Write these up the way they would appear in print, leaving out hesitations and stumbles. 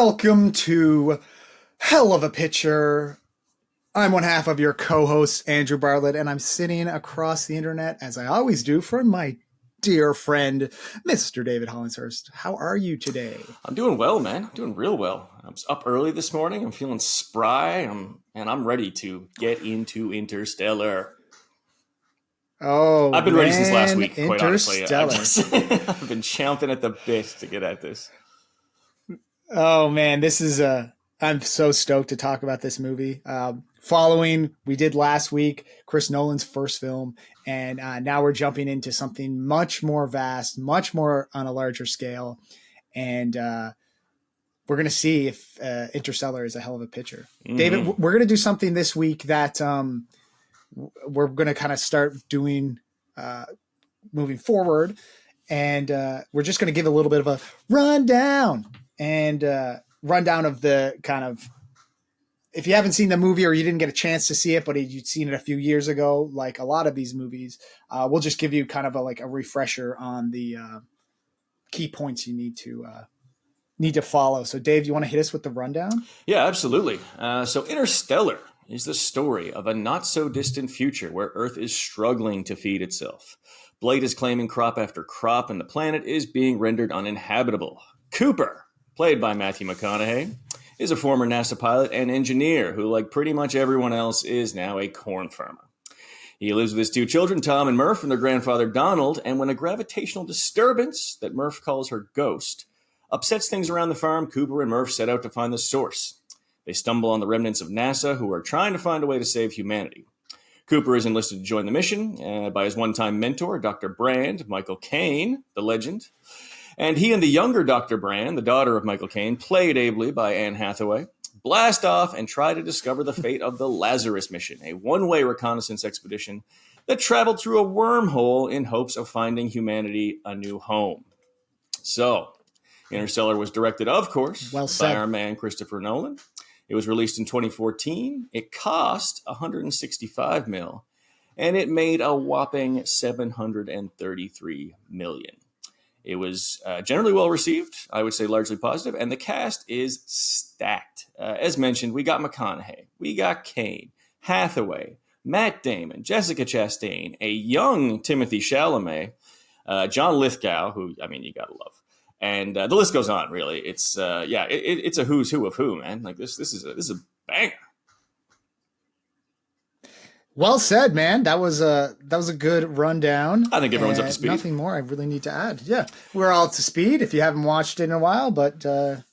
Welcome to Hell of a Picture. I'm one half of your co-host, Andrew Bartlett, and I'm sitting across the internet, as I always do, from my dear friend, Mr. David Hollinshurst. How are you today? I'm doing well, man. I'm doing real well. I was up early this morning. I'm feeling spry, and I'm ready to get into Interstellar. Oh, I've been ready since last week, quite honestly. Interstellar. I've been chomping at the bit to get at this. Oh, man, this is I'm so stoked to talk about this movie. Following, we did last week, Chris Nolan's first film, and now we're jumping into something much more vast, much more on a larger scale, and we're going to see if Interstellar is a hell of a picture. Mm-hmm. David, we're going to do something this week that we're going to kind of start doing moving forward, and we're just going to give a little bit of a rundown of the kind of, if you haven't seen the movie or you didn't get a chance to see it, but you'd seen it a few years ago, like a lot of these movies, we'll just give you kind of a refresher on the key points you need to follow. So Dave, you want to hit us with the rundown? Yeah, absolutely. So Interstellar is the story of a not so distant future where Earth is struggling to feed itself. Blight is claiming crop after crop and the planet is being rendered uninhabitable. Cooper, played by Matthew McConaughey, is a former NASA pilot and engineer who, like pretty much everyone else, is now a corn farmer. He lives with his two children, Tom and Murph, and their grandfather, Donald, and when a gravitational disturbance that Murph calls her ghost upsets things around the farm, Cooper and Murph set out to find the source. They stumble on the remnants of NASA, who are trying to find a way to save humanity. Cooper is enlisted to join the mission by his one-time mentor, Dr. Brand, Michael Caine, the legend. And he and the younger Dr. Brand, the daughter of Michael Caine, played ably by Anne Hathaway, blast off and try to discover the fate of the Lazarus mission, a one-way reconnaissance expedition that traveled through a wormhole in hopes of finding humanity a new home. So, Interstellar was directed, of course, by our man Christopher Nolan. It was released in 2014. It cost $165 million, and it made a whopping $733 million. It was generally well received, I would say largely positive, and the cast is stacked. As mentioned, we got McConaughey, we got Caine, Hathaway, Matt Damon, Jessica Chastain, a young Timothée Chalamet, John Lithgow, who, I mean, you gotta love. And the list goes on, really. It's it's a who's who of who, man. Like this is a banger. Well said, man. That was a good rundown. I think everyone's up to speed. Nothing more I really need to add. Yeah, we're all up to speed. If you haven't watched it in a while, but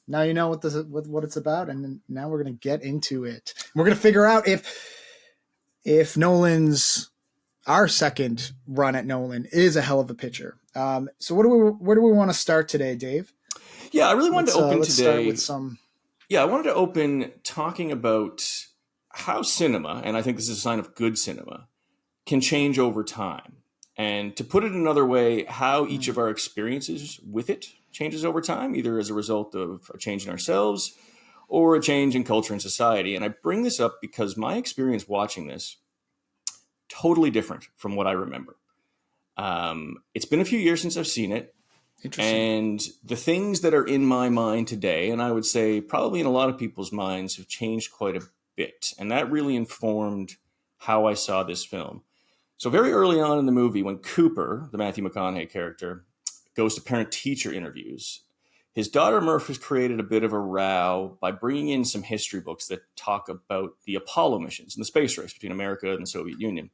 now you know what it's about, and now we're gonna get into it. We're gonna figure out if Nolan's, our second run at Nolan, is a hell of a picture. So where do we want to start today, Dave? Yeah, I really wanted to open today. Start with some. Yeah, I wanted to open talking about how cinema, and I think this is a sign of good cinema, can change over time. And to put it another way, how each of our experiences with it changes over time, either as a result of a change in ourselves or a change in culture and society. And I bring this up because my experience watching this, totally different from what I remember. It's been a few years since I've seen it. And the things that are in my mind today, and I would say probably in a lot of people's minds, have changed quite a bit. And that really informed how I saw this film. So very early on in the movie, when Cooper, the Matthew McConaughey character, goes to parent-teacher interviews, his daughter Murph has created a bit of a row by bringing in some history books that talk about the Apollo missions and the space race between America and the Soviet Union.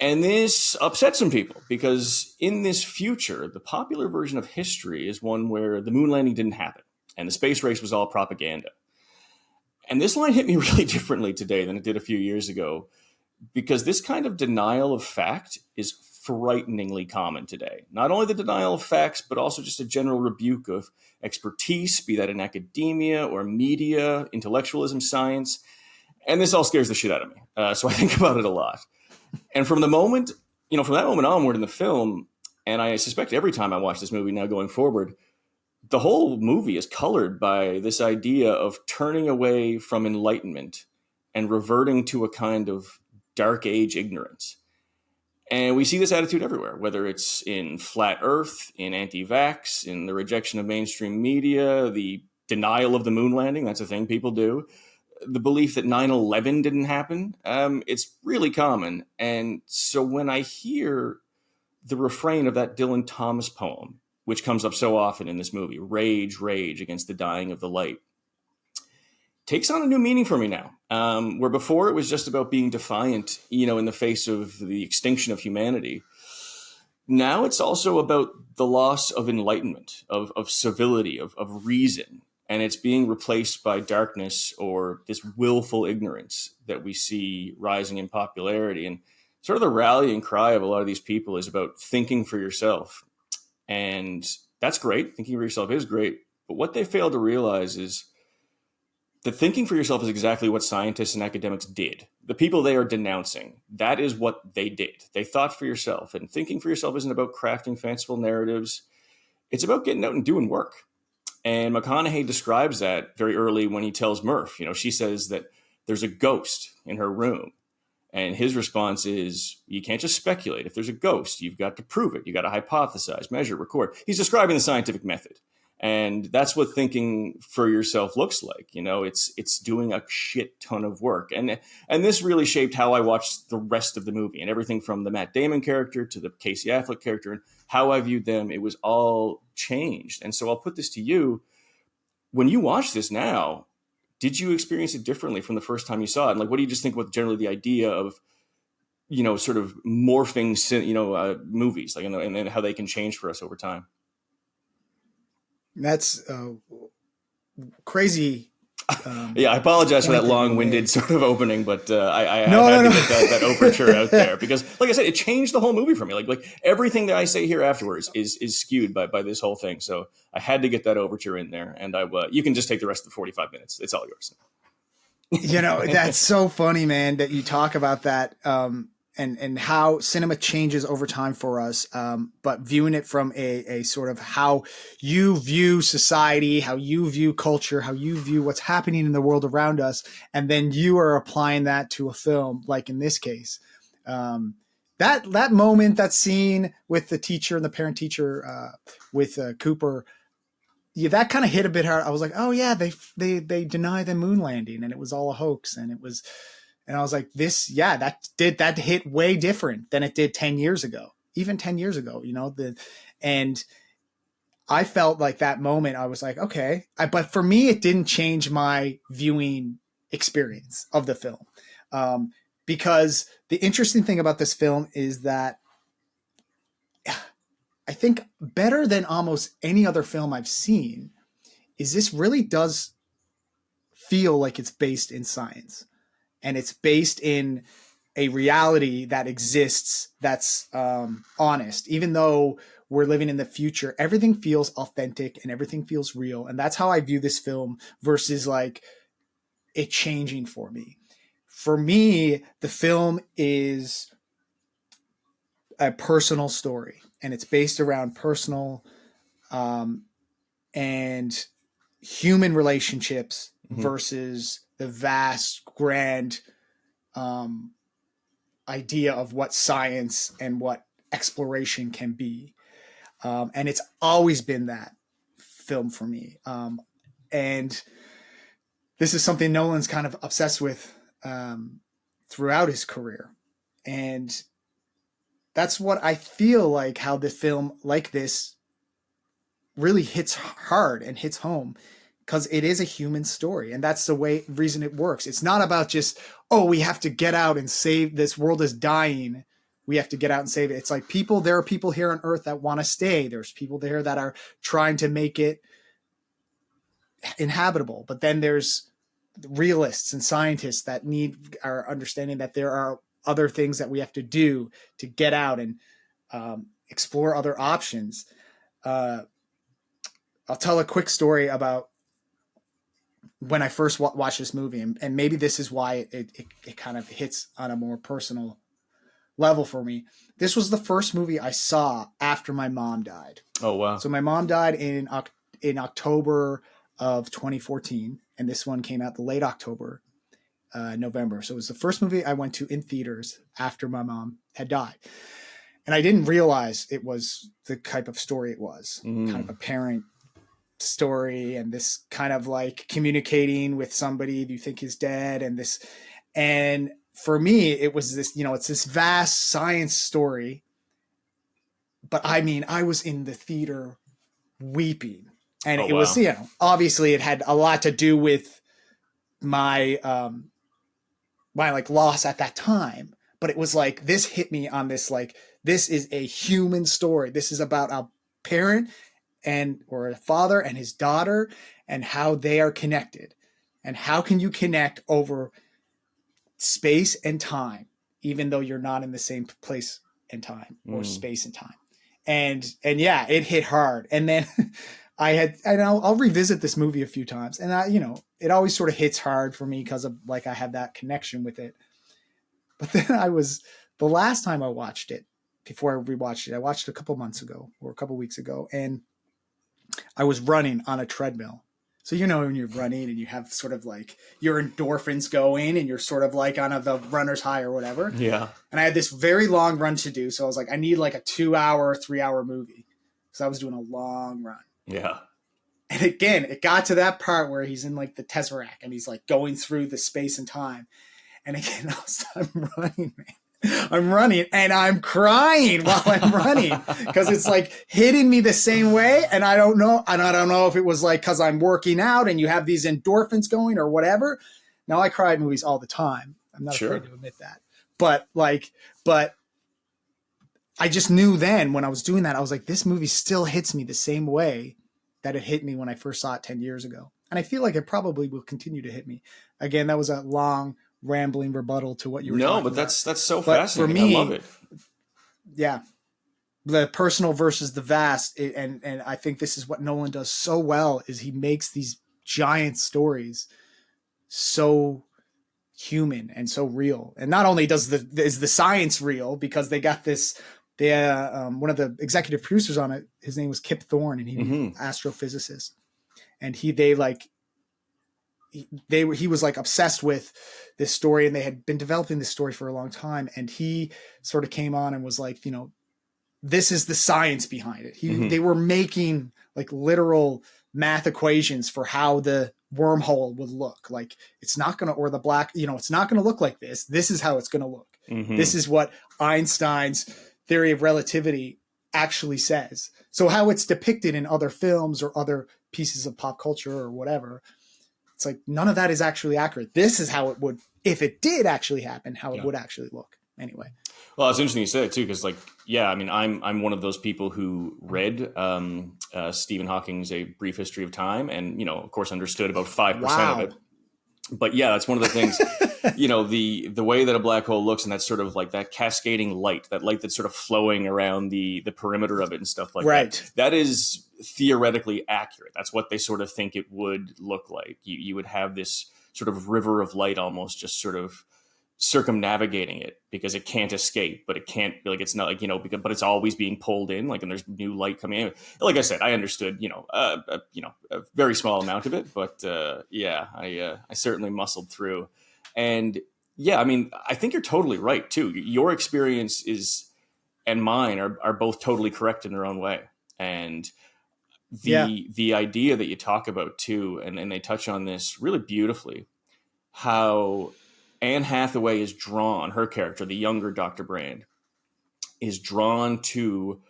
And this upset some people because in this future, the popular version of history is one where the moon landing didn't happen and the space race was all propaganda. And this line hit me really differently today than it did a few years ago, because this kind of denial of fact is frighteningly common today. Not only the denial of facts, but also just a general rebuke of expertise, be that in academia or media, intellectualism, science. And this all scares the shit out of me. So I think about it a lot. And from that moment onward in the film, and I suspect every time I watch this movie now going forward, the whole movie is colored by this idea of turning away from enlightenment and reverting to a kind of dark age ignorance. And we see this attitude everywhere, whether it's in flat earth, in anti-vax, in the rejection of mainstream media, the denial of the moon landing. That's a thing people do. The belief that 9/11 didn't happen. It's really common. And so when I hear the refrain of that Dylan Thomas poem, which comes up so often in this movie, rage, rage against the dying of the light, takes on a new meaning for me now. Where before it was just about being defiant, in the face of the extinction of humanity. Now it's also about the loss of enlightenment, of civility, of reason. And it's being replaced by darkness or this willful ignorance that we see rising in popularity. And sort of the rallying cry of a lot of these people is about thinking for yourself. And that's great. Thinking for yourself is great. But what they fail to realize is that thinking for yourself is exactly what scientists and academics did. The people they are denouncing, that is what they did. They thought for yourself. And thinking for yourself isn't about crafting fanciful narratives. It's about getting out and doing work. And McConaughey describes that very early when he tells Murph, she says that there's a ghost in her room. And his response is, you can't just speculate. If there's a ghost, you've got to prove it. You got to hypothesize, measure, record. He's describing the scientific method. And that's what thinking for yourself looks like. It's doing a shit ton of work. And this really shaped how I watched the rest of the movie, and everything from the Matt Damon character to the Casey Affleck character and how I viewed them. It was all changed. And so I'll put this to you. When you watch this now, did you experience it differently from the first time you saw it? And what do you just think about generally the idea of, sort of morphing, movies, and then how they can change for us over time? That's crazy. Yeah, I apologize for that long-winded sort of opening, but I had to get that overture out there because, like I said, it changed the whole movie for me. Like everything that I say here afterwards is skewed by this whole thing. So I had to get that overture in there, and you can just take the rest of the 45 minutes. It's all yours. That's so funny, man, that you talk about that. And how cinema changes over time for us, but viewing it from a sort of how you view society, how you view culture, how you view what's happening in the world around us, and then you are applying that to a film, like in this case. That moment, that scene with the teacher and the parent teacher with Cooper, yeah, that kind of hit a bit hard. I was like, oh yeah, they deny the moon landing, and it was all a hoax, and it was. And I was like, that hit way different than it did 10 years ago, even 10 years ago, and I felt like that moment, I was like, okay. But for me, it didn't change my viewing experience of the film. Because the interesting thing about this film is that I think better than almost any other film I've seen is this really does feel like it's based in science. And it's based in a reality that exists that's honest. Even though we're living in the future, everything feels authentic and everything feels real. And that's how I view this film versus it changing for me. For me, the film is a personal story, and it's based around personal and human relationships versus the vast, grand idea of what science and what exploration can be. And it's always been that film for me. And this is something Nolan's kind of obsessed with throughout his career. And that's what I feel like, how the film like this really hits hard and hits home, because it is a human story. And that's the reason it works. It's not about just, we have to get out and save, this world is dying, we have to get out and save it. It's like there are people here on Earth that want to stay. There's people there that are trying to make it inhabitable. But then there's realists and scientists that are understanding that there are other things that we have to do to get out and explore other options. I'll tell a quick story about when I first watched this movie, and maybe this is why it kind of hits on a more personal level for me. This was the first movie I saw after my mom died. Oh, wow. So my mom died in October of 2014, and this one came out the late October, November. So it was the first movie I went to in theaters after my mom had died. And I didn't realize it was the type of story it was, kind of a parent story and this kind of like communicating with somebody you think is dead and this. And for me, it was this, it's this vast science story. But I mean, I was in the theater weeping. And it was, obviously it had a lot to do with my my like loss at that time. But it was like, this hit me on this, like, this is a human story. This is about a parent or a father and his daughter and how they are connected. And how can you connect over space and time, even though you're not in the same place and time or space and time. And yeah, it hit hard. And then I'll revisit this movie a few times, and it always sort of hits hard for me because of like, I have that connection with it. But then the last time I watched it, before I rewatched it, I watched it a couple months ago or a couple weeks ago, and I was running on a treadmill. So, when you're running and you have sort of like your endorphins going and you're sort of like on the runner's high or whatever. Yeah. And I had this very long run to do. So I was like, I need like a 2-hour, 3-hour movie. So I was doing a long run. Yeah. And again, it got to that part where he's in like the Tesseract and he's like going through the space and time. And again, I'm running, man. I'm running and I'm crying while I'm running because it's like hitting me the same way. And I don't know. And I don't know if it was like, cause I'm working out and you have these endorphins going or whatever. Now I cry at movies all the time. I'm not afraid to admit that, but I just knew then when I was doing that, I was like, this movie still hits me the same way that it hit me when I first saw it 10 years ago. And I feel like it probably will continue to hit me. Again, that was a long, rambling rebuttal to what you were talking about. That's so fascinating. For me, I love it. Yeah. The personal versus the vast. And I think this is what Nolan does so well, is he makes these giant stories so human and so real. And not only is the science real, because they got this, one of the executive producers on it, his name was Kip Thorne, and he was an astrophysicist. And he was like obsessed with this story, and they had been developing this story for a long time. And he sort of came on and was like, this is the science behind it. They were making like literal math equations for how the wormhole would look. Like, it's not going to, or the black, it's not going to look like this. This is how it's going to look. This is what Einstein's theory of relativity actually says. So how it's depicted in other films or other pieces of pop culture or whatever, it's like, none of that is actually accurate. This is how it would, if it did actually happen, how it would actually look. Anyway. Well, it's interesting you said it too, because I'm one of those people who read Stephen Hawking's A Brief History of Time, and of course understood about 5% of it. But yeah, that's one of the things. The way that a black hole looks, and that sort of like that cascading light, that light that's sort of flowing around the perimeter of it and stuff like that. That is theoretically accurate. That's what they sort of think it would look like. You would have this sort of river of light almost just sort of circumnavigating it, because it can't escape, but it can't be like, it's not like, but it's always being pulled in, like, and there's new light coming in. Like I said, I understood, a very small amount of it, but I certainly muscled through. And yeah, I mean, I think you're totally right too. Your experience and mine are both totally correct in their own way. And the idea that you talk about too, and they touch on this really beautifully, how Anne Hathaway is drawn, her character, the younger Dr. Brand, is drawn to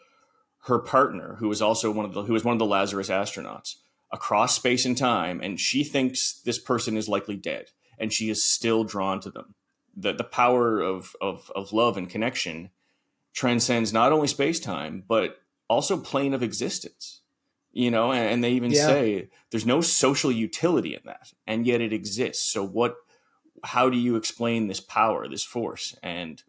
her partner, who was also one of the Lazarus astronauts, across space and time, and she thinks this person is likely dead, and she is still drawn to them. The power of love and connection transcends not only space-time, but also plane of existence. And they even say there's no social utility in that, and yet it exists. So how do you explain this power, this force? And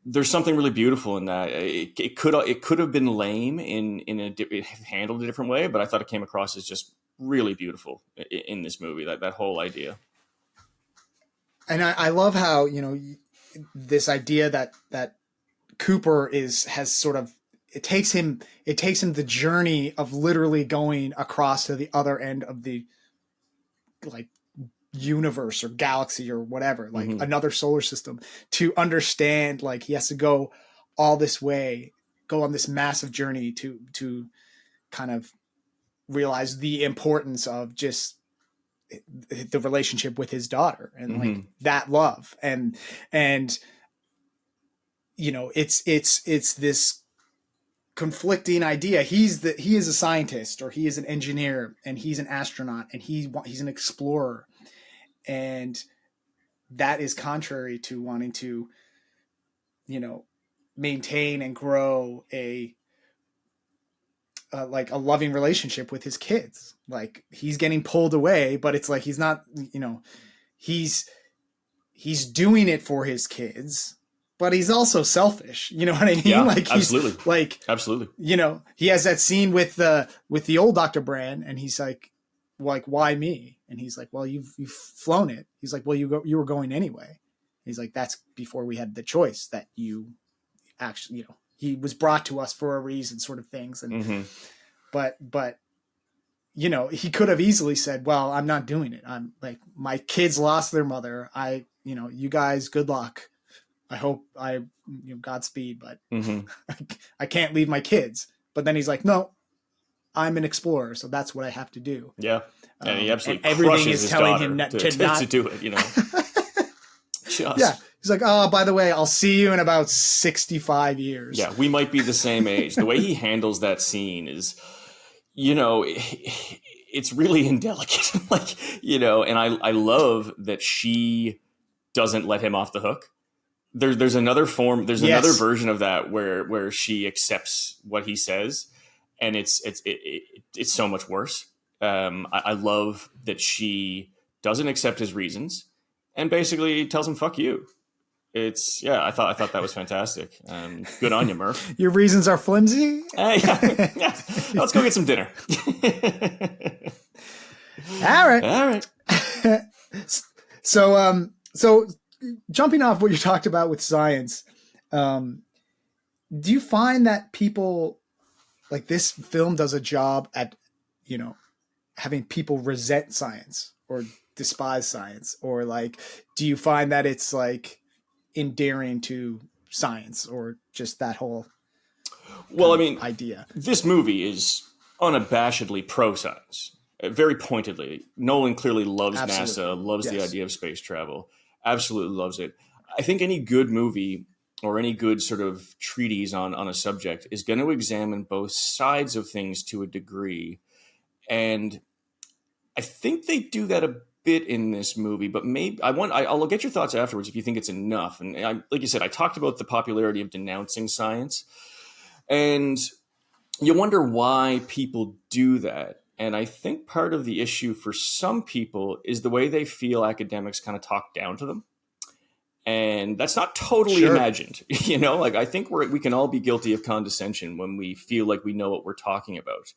there's something really beautiful in that. It could have been lame it handled a different way, but I thought it came across as just really beautiful in this movie, that whole idea. And I love how, this idea that Cooper has sort of, it takes him the journey of literally going across to the other end of the like universe or galaxy or whatever, like another solar system, to understand, like, he has to go all this way, go on this massive journey to kind of realize the importance of just the relationship with his daughter and like that love. And, you know, it's this conflicting idea. He is a scientist, or he is an engineer, and he's an astronaut, and he's an explorer. And that is contrary to wanting to, you know, maintain and grow a like a loving relationship with his kids. Like, he's getting pulled away, but it's like, he's not, you know, he's doing it for his kids, but he's also selfish. You know what I mean? Yeah, like, absolutely. Absolutely. You know, he has that scene with the old Dr. Brand, and he's like, why me? And he's like, well, you've flown it. He's like, well, you were going anyway. He's like, that's before we had the choice, that you actually, you know, he was brought to us for a reason, sort of things. And, but, you know, he could have easily said, well, I'm not doing it. I'm like, my kids lost their mother. You know, you guys, good luck. I hope you know, Godspeed, but I can't leave my kids. But then he's like, no, I'm an explorer, so that's what I have to do. Yeah. And he absolutely and everything crushes is his telling daughter him not to do it, you know. Yeah. He's like, oh, by the way, I'll see you in about 65 years. Yeah, we might be the same age. The way he handles that scene is, you know, it's really indelicate. Like, you know, and I love that she doesn't let him off the hook. There's another form. There's another version of that where she accepts what he says, and it's so much worse. I love that she doesn't accept his reasons and basically tells him, fuck you. I thought that was fantastic. Good on you, Murph. Your reasons are flimsy? Yeah. Let's go get some dinner. All right. So jumping off what you talked about with science, do you find that people, like, this film does a job at, you know, having people resent science or despise science? Or like, do you find that it's like endearing to science, or just that whole idea? This movie is unabashedly pro science, very pointedly. Nolan clearly loves NASA, loves the idea of space travel, absolutely loves it. I think any good movie or any good sort of treatise on a subject is going to examine both sides of things to a degree. And I think they do that a bit in this movie, but maybe I'll get your thoughts afterwards if you think it's enough. And like you said, I talked about the popularity of denouncing science, and you wonder why people do that. And I think part of the issue for some people is the way they feel academics kind of talk down to them. And that's not totally imagined, you know, like, I think we can all be guilty of condescension when we feel like we know what we're talking about.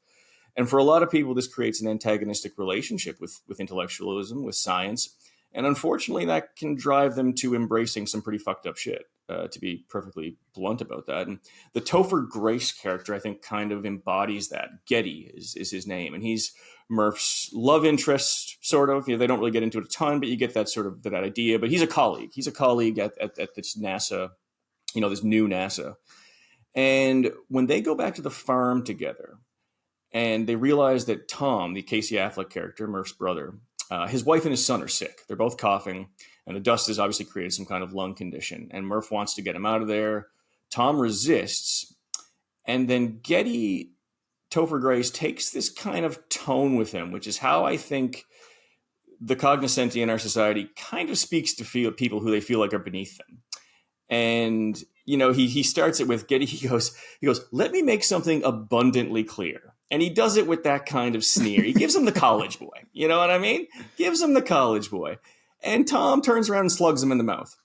And for a lot of people, this creates an antagonistic relationship with intellectualism, with science. And unfortunately, that can drive them to embracing some pretty fucked up shit, to be perfectly blunt about that. And the Topher Grace character, I think, kind of embodies that. Getty is his name. And he's Murph's love interest, sort of. You know, they don't really get into it a ton, but you get that sort of that idea. But he's a colleague. He's a colleague at this NASA, you know, this new NASA. And when they go back to the farm together, and they realize that Tom, the Casey Affleck character, Murph's brother, his wife and his son are sick. They're both coughing, and the dust has obviously created some kind of lung condition. And Murph wants to get him out of there. Tom resists. And then Getty, Topher Grace, takes this kind of tone with him, which is how I think the cognoscenti in our society kind of speaks to people who they feel like are beneath them. And, you know, he starts it with Getty. He goes, let me make something abundantly clear. And he does it with that kind of sneer. He gives him the college boy. You know what I mean? Gives him the college boy. And Tom turns around and slugs him in the mouth.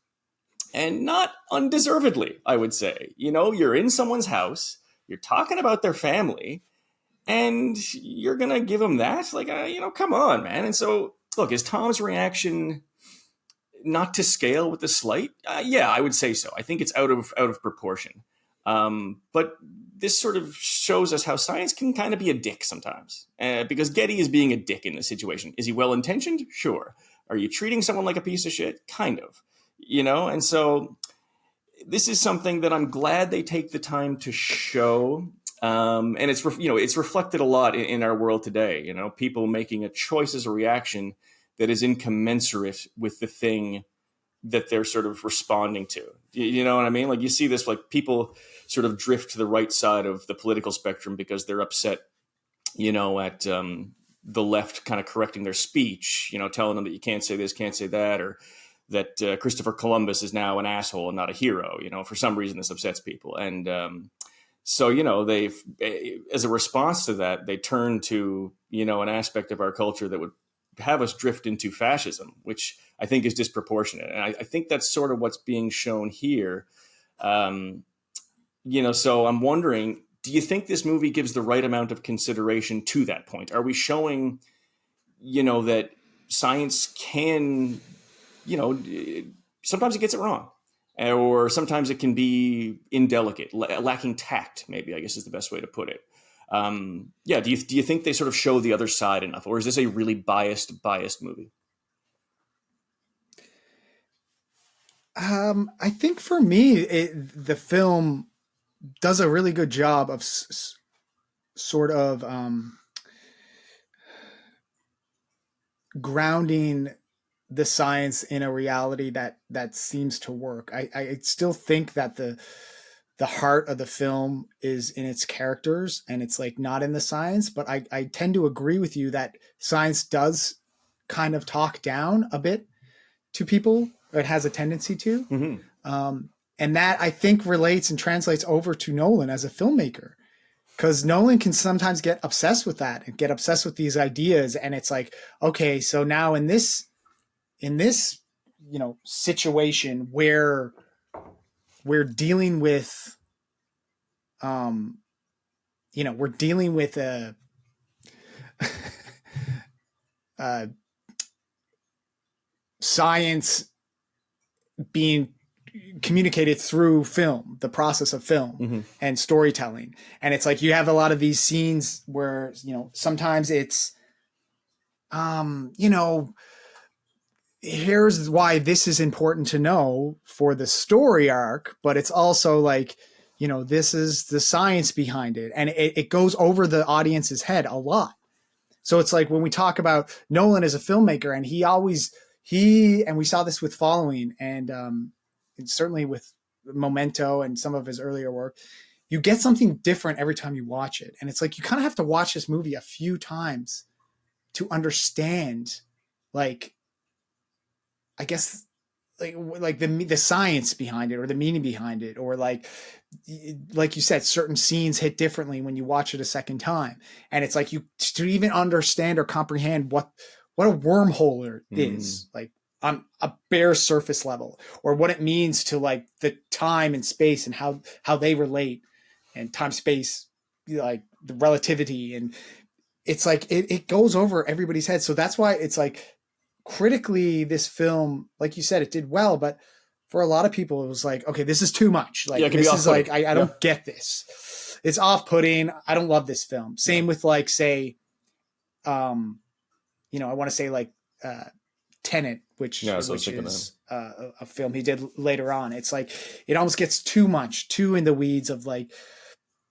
And not undeservedly, I would say. You know, you're in someone's house. You're talking about their family. And you're going to give him that? Like, you know, come on, man. And so, look, is Tom's reaction not to scale with the slight? Yeah, I would say so. I think it's out of proportion. But this sort of shows us how science can kind of be a dick sometimes, because Getty is being a dick in this situation. Is he well-intentioned? Sure. Are you treating someone like a piece of shit? Kind of, you know? And so this is something that I'm glad they take the time to show. And it's it's reflected a lot in our world today. People making a choice as a reaction that is incommensurate with the thing that they're sort of responding to. You know what I mean? Like, you see this, like, people sort of drift to the right side of the political spectrum because they're upset, at the left kind of correcting their speech, telling them that you can't say this, can't say that, or that Christopher Columbus is now an asshole and not a hero. For some reason this upsets people. And so, they've, as a response to that, they turn to, an aspect of our culture that would have us drift into fascism, which I think is disproportionate. And I think that's sort of what's being shown here. So I'm wondering, do you think this movie gives the right amount of consideration to that point? Are we showing, that science can, sometimes it gets it wrong, or sometimes it can be indelicate, lacking tact, maybe, I guess is the best way to put it. Do you think they sort of show the other side enough, or is this a really biased movie? I think for me, the film does a really good job of sort of grounding the science in a reality that seems to work. I still think that the heart of the film is in its characters, and it's like not in the science, but I tend to agree with you that science does kind of talk down a bit to people, or it has a tendency to. Mm-hmm. And that, I think, relates and translates over to Nolan as a filmmaker, because Nolan can sometimes get obsessed with that and get obsessed with these ideas. And it's like, okay, so now in this, situation where we're dealing with, we're dealing with science being communicated through film, the process of film. Mm-hmm. And storytelling. And it's like, you have a lot of these scenes where, sometimes it's, here's why this is important to know for the story arc, but it's also like, this is the science behind it. And it goes over the audience's head a lot. So it's like, when we talk about Nolan as a filmmaker, and and we saw this with Following, and certainly with Memento and some of his earlier work, you get something different every time you watch it. And it's like, you kind of have to watch this movie a few times to understand, like, I guess, like the science behind it, or the meaning behind it, or like you said, certain scenes hit differently when you watch it a second time. And it's like, you to even understand or comprehend what a wormhole is, like on a bare surface level, or what it means to like the time and space and how they relate, and time space, like the relativity. And it's like, it goes over everybody's head. So that's why it's like, critically, this film, like you said, it did well, but for a lot of people, it was like, okay, this is too much. Like, this is like, I don't get this. It's off-putting. I don't love this film. Same with, like, say, I want to say like Tenet, which is a film he did later on. It's like, it almost gets too much, too in the weeds of like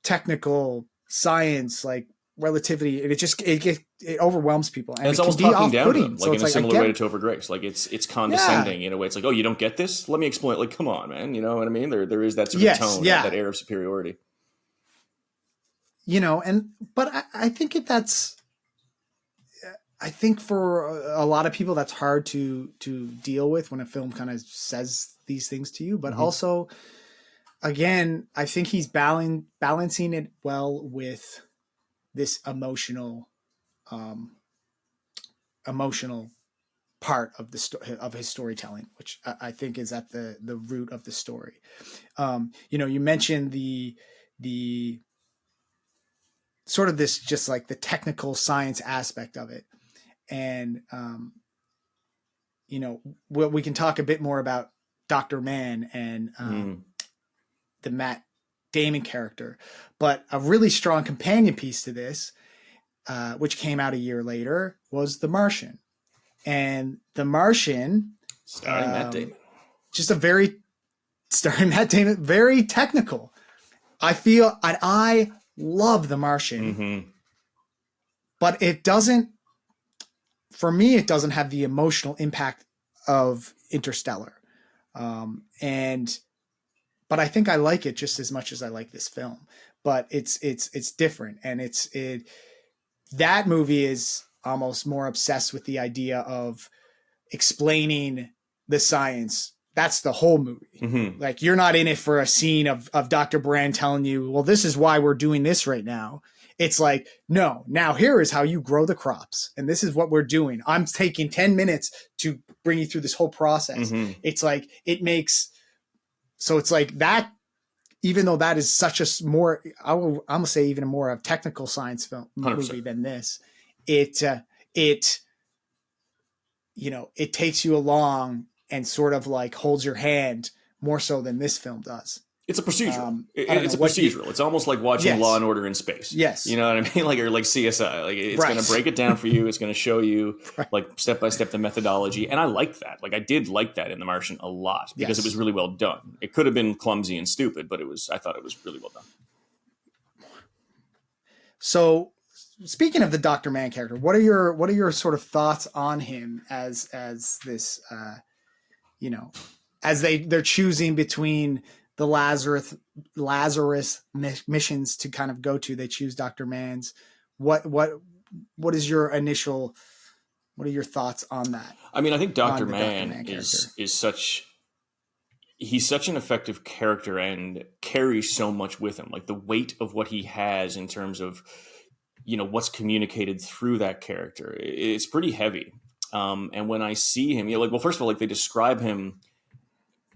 technical science, like relativity, and it overwhelms people, and it's it almost can be talking down to them, like, so in a similar way to Topher Grace. Like, it's condescending in a way. It's like, oh, you don't get this? Let me explain it. Like, come on, man. You know what I mean? There is that sort of tone, that air of superiority. But I think I think for a lot of people, that's hard to deal with when a film kind of says these things to you. But also, again, I think he's balancing it well with this emotional part of of his storytelling, which I think is at the root of the story. You mentioned the sort of this, just like the technical science aspect of it. And, we can talk a bit more about Dr. Mann and the Matt Damon character, but a really strong companion piece to this, which came out a year later, was The Martian. And The Martian, starring Matt Damon, starring Matt Damon, very technical. I feel, and I love The Martian, Mm-hmm. but it doesn't, for me, it doesn't have the emotional impact of Interstellar. But I think I like it just as much as I like this film. But it's different, and that movie is almost more obsessed with the idea of explaining the science. That's the whole movie. Mm-hmm. Like, you're not in it for a scene of Dr. Brand telling you, well, this is why we're doing this right now. It's like, no, now here is how you grow the crops. And this is what we're doing. I'm taking 10 minutes to bring you through this whole process. Mm-hmm. It's like, so it's like that, even though that is such a more, I'm going to say even more of technical science film 100%. movie than this, it takes you along and sort of like holds your hand more so than this film does. It's a procedural. It's a what procedural. It's almost like watching Yes. Law and Order in space. Yes. You know what I mean? Like, or like CSI. Like, it's Right. going to break it down for you. It's going to show you Right. like step by step the methodology. And I like that. Like, I did like that in The Martian a lot because Yes. it was really well done. It could have been clumsy and stupid, but I thought it was really well done. So, speaking of the Dr. Mann character, what are your sort of thoughts on him as this as they're choosing between the Lazarus missions to kind of go to, they choose Dr. Mann's. What is your initial, what are your thoughts on that? I mean, I think Dr. On the Mann Mann is he's such an effective character and carries so much with him. Like, the weight of what he has in terms of, what's communicated through that character, it's pretty heavy. And when I see him, first of all, like, they describe him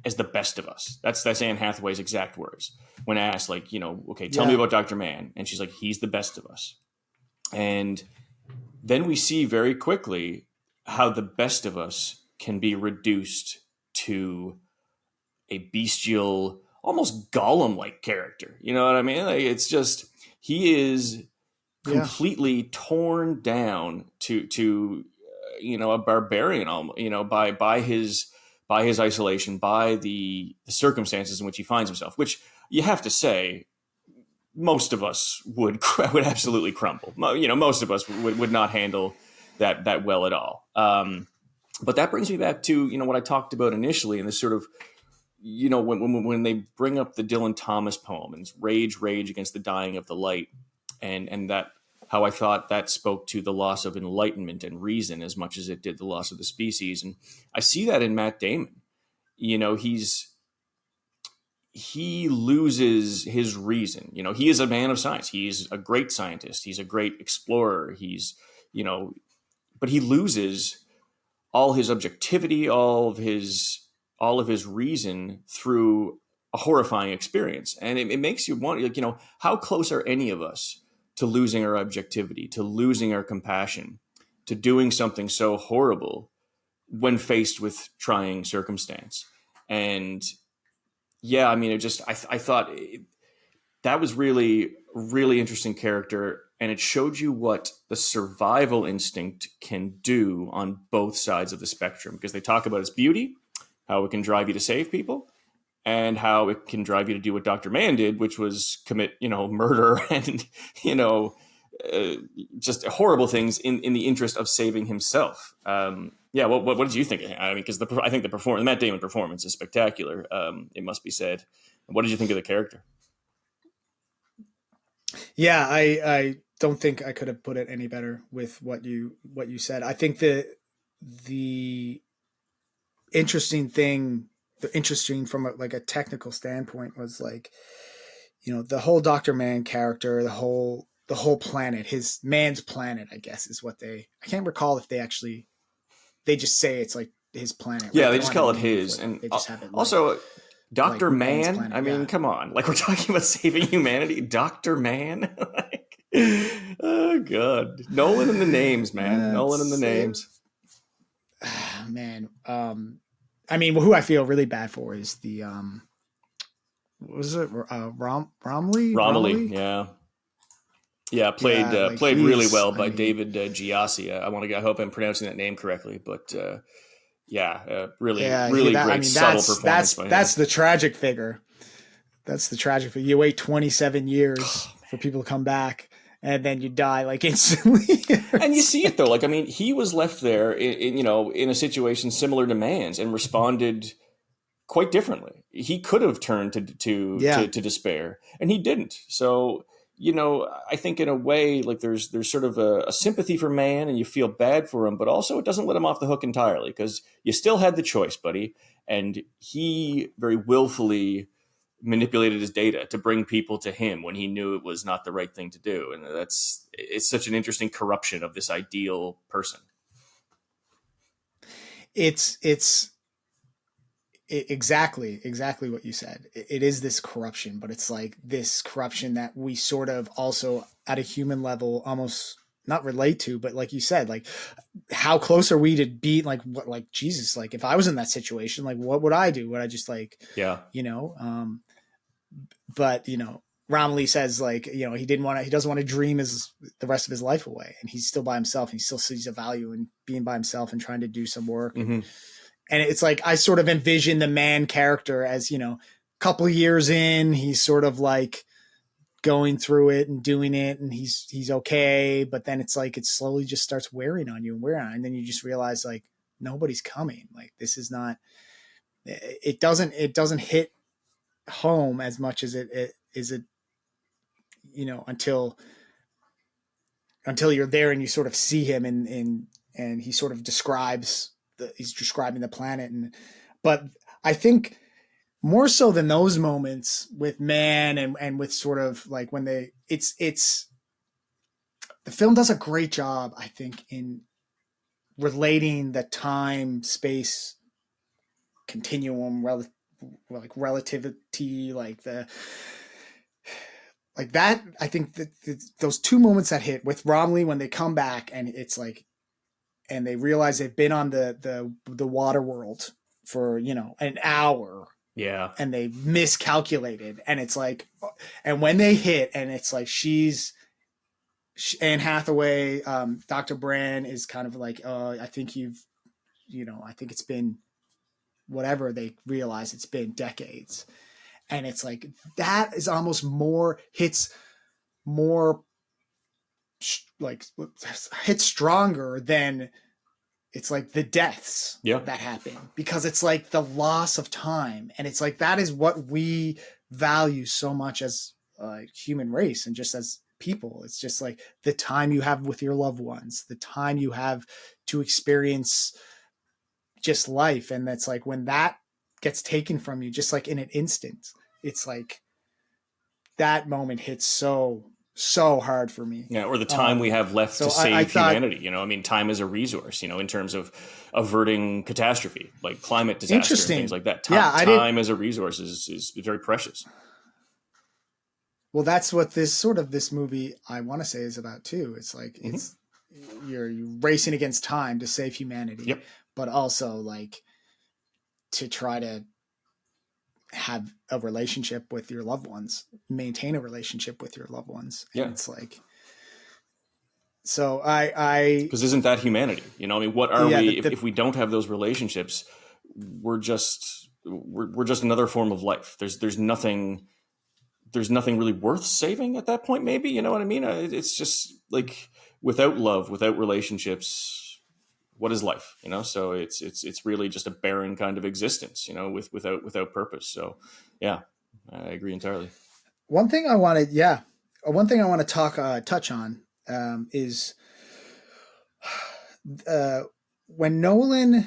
as the best of us. That's Anne Hathaway's exact words. When asked, like, okay, tell me about Dr. Mann. And she's like, he's the best of us. And then we see very quickly how the best of us can be reduced to a bestial, almost Gollum-like character. You know what I mean? Like, it's just, he is completely torn down to a barbarian, by his isolation, by the circumstances in which he finds himself, which you have to say, most of us would absolutely crumble. Most of us would not handle that well at all. But that brings me back to, what I talked about initially, and this sort of, when they bring up the Dylan Thomas poem and rage against the dying of the light, and that, how I thought that spoke to the loss of enlightenment and reason as much as it did the loss of the species. And I see that in Matt Damon. He loses his reason. He is a man of science. He's a great scientist. He's a great explorer. But he loses all his objectivity, all of his reason through a horrifying experience. And it makes you want, how close are any of us to losing our objectivity, to losing our compassion, to doing something so horrible when faced with trying circumstance? And yeah, I mean, I thought that was really, really interesting character. And it showed you what the survival instinct can do on both sides of the spectrum, because they talk about its beauty, how it can drive you to save people, and how it can drive you to do what Dr. Mann did, which was commit, murder and, just horrible things in the interest of saving himself. What did you think of him? I mean, because I think the Matt Damon performance is spectacular. It must be said. What did you think of the character? Yeah, I don't think I could have put it any better with what you said. I think the interesting from a technical standpoint was like, the whole Dr. Mann character, the whole planet, his man's planet, I guess is what I can't recall if they just say it's like his planet. Yeah, right? they just call it his. And they just have it also Dr. Mann, planet, I mean, come on. Like, we're talking about saving humanity. Dr. Mann? Oh, God. Nolan in the names, man. Nolan in the names. Man. I mean, who I feel really bad for is the, what was it? Romilly? Romilly, yeah. Yeah, played really well by David Giassi. I hope I'm pronouncing that name correctly, but really great subtle performance by him. That's the tragic figure. You wait 27 years for people to come back, and then you die like instantly. And you see it though. Like, I mean, he was left there in a situation similar to man's and responded quite differently. He could have turned Yeah. to despair, and he didn't. So, I think in a way, like there's sort of a sympathy for man, and you feel bad for him, but also it doesn't let him off the hook entirely because you still had the choice, buddy. And he very willfully manipulated his data to bring people to him when he knew it was not the right thing to do. And it's such an interesting corruption of this ideal person. It's exactly what you said. It is this corruption, but it's like this corruption that we sort of also at a human level almost not relate to, but like you said, like how close are we to be like what, like Jesus, like if I was in that situation, like what would I do? Would I just like, Yeah. But Romilly says like, he doesn't want to dream the rest of his life away, and he's still by himself. And he still sees a value in being by himself and trying to do some work. Mm-hmm. And it's like, I sort of envision the man character as, a couple of years in, he's sort of like going through it and doing it, and he's okay. But then it's like, it slowly just starts wearing on you. And then you just realize like, nobody's coming. Like, this is not, it doesn't hit home as much as it until you're there and you sort of see him and he sort of he's describing the planet. But I think more so than those moments with man and with sort of like when the film does a great job, I think, in relating the time space continuum, relativity, like that. I think that those two moments that hit with Romilly when they come back and it's like, and they realize they've been on the water world for, an hour. Yeah. And they miscalculated. And it's like, and when they hit and it's like, Anne Hathaway, Dr. Brand is kind of like, I think I think it's been whatever, they realize it's been decades. And it's like, that is almost hits stronger than it's like the deaths that happen, because it's like the loss of time. And it's like, that is what we value so much as a human race and just as people. It's just like the time you have with your loved ones, the time you have to experience just life. And that's like, when that gets taken from you, just like in an instant, it's like that moment hits so hard for me. Yeah, or the time we have left to save humanity. I mean, time is a resource, in terms of averting catastrophe, like climate disaster and things like that. Time as a resource is very precious. Well, that's what this movie, I want to say, is about too. It's like, you're racing against time to save humanity, but also like to try to have a relationship with your loved ones, maintain a relationship with your loved ones. And it's like, so because isn't that humanity? I mean, what are we, if we don't have those relationships, we're just another form of life. There's nothing really worth saving at that point. Maybe, you know what I mean? It's just like, without love, without relationships, what is life? So it's really just a barren kind of existence, without purpose. So yeah, I agree entirely. One thing I want to touch on is when Nolan.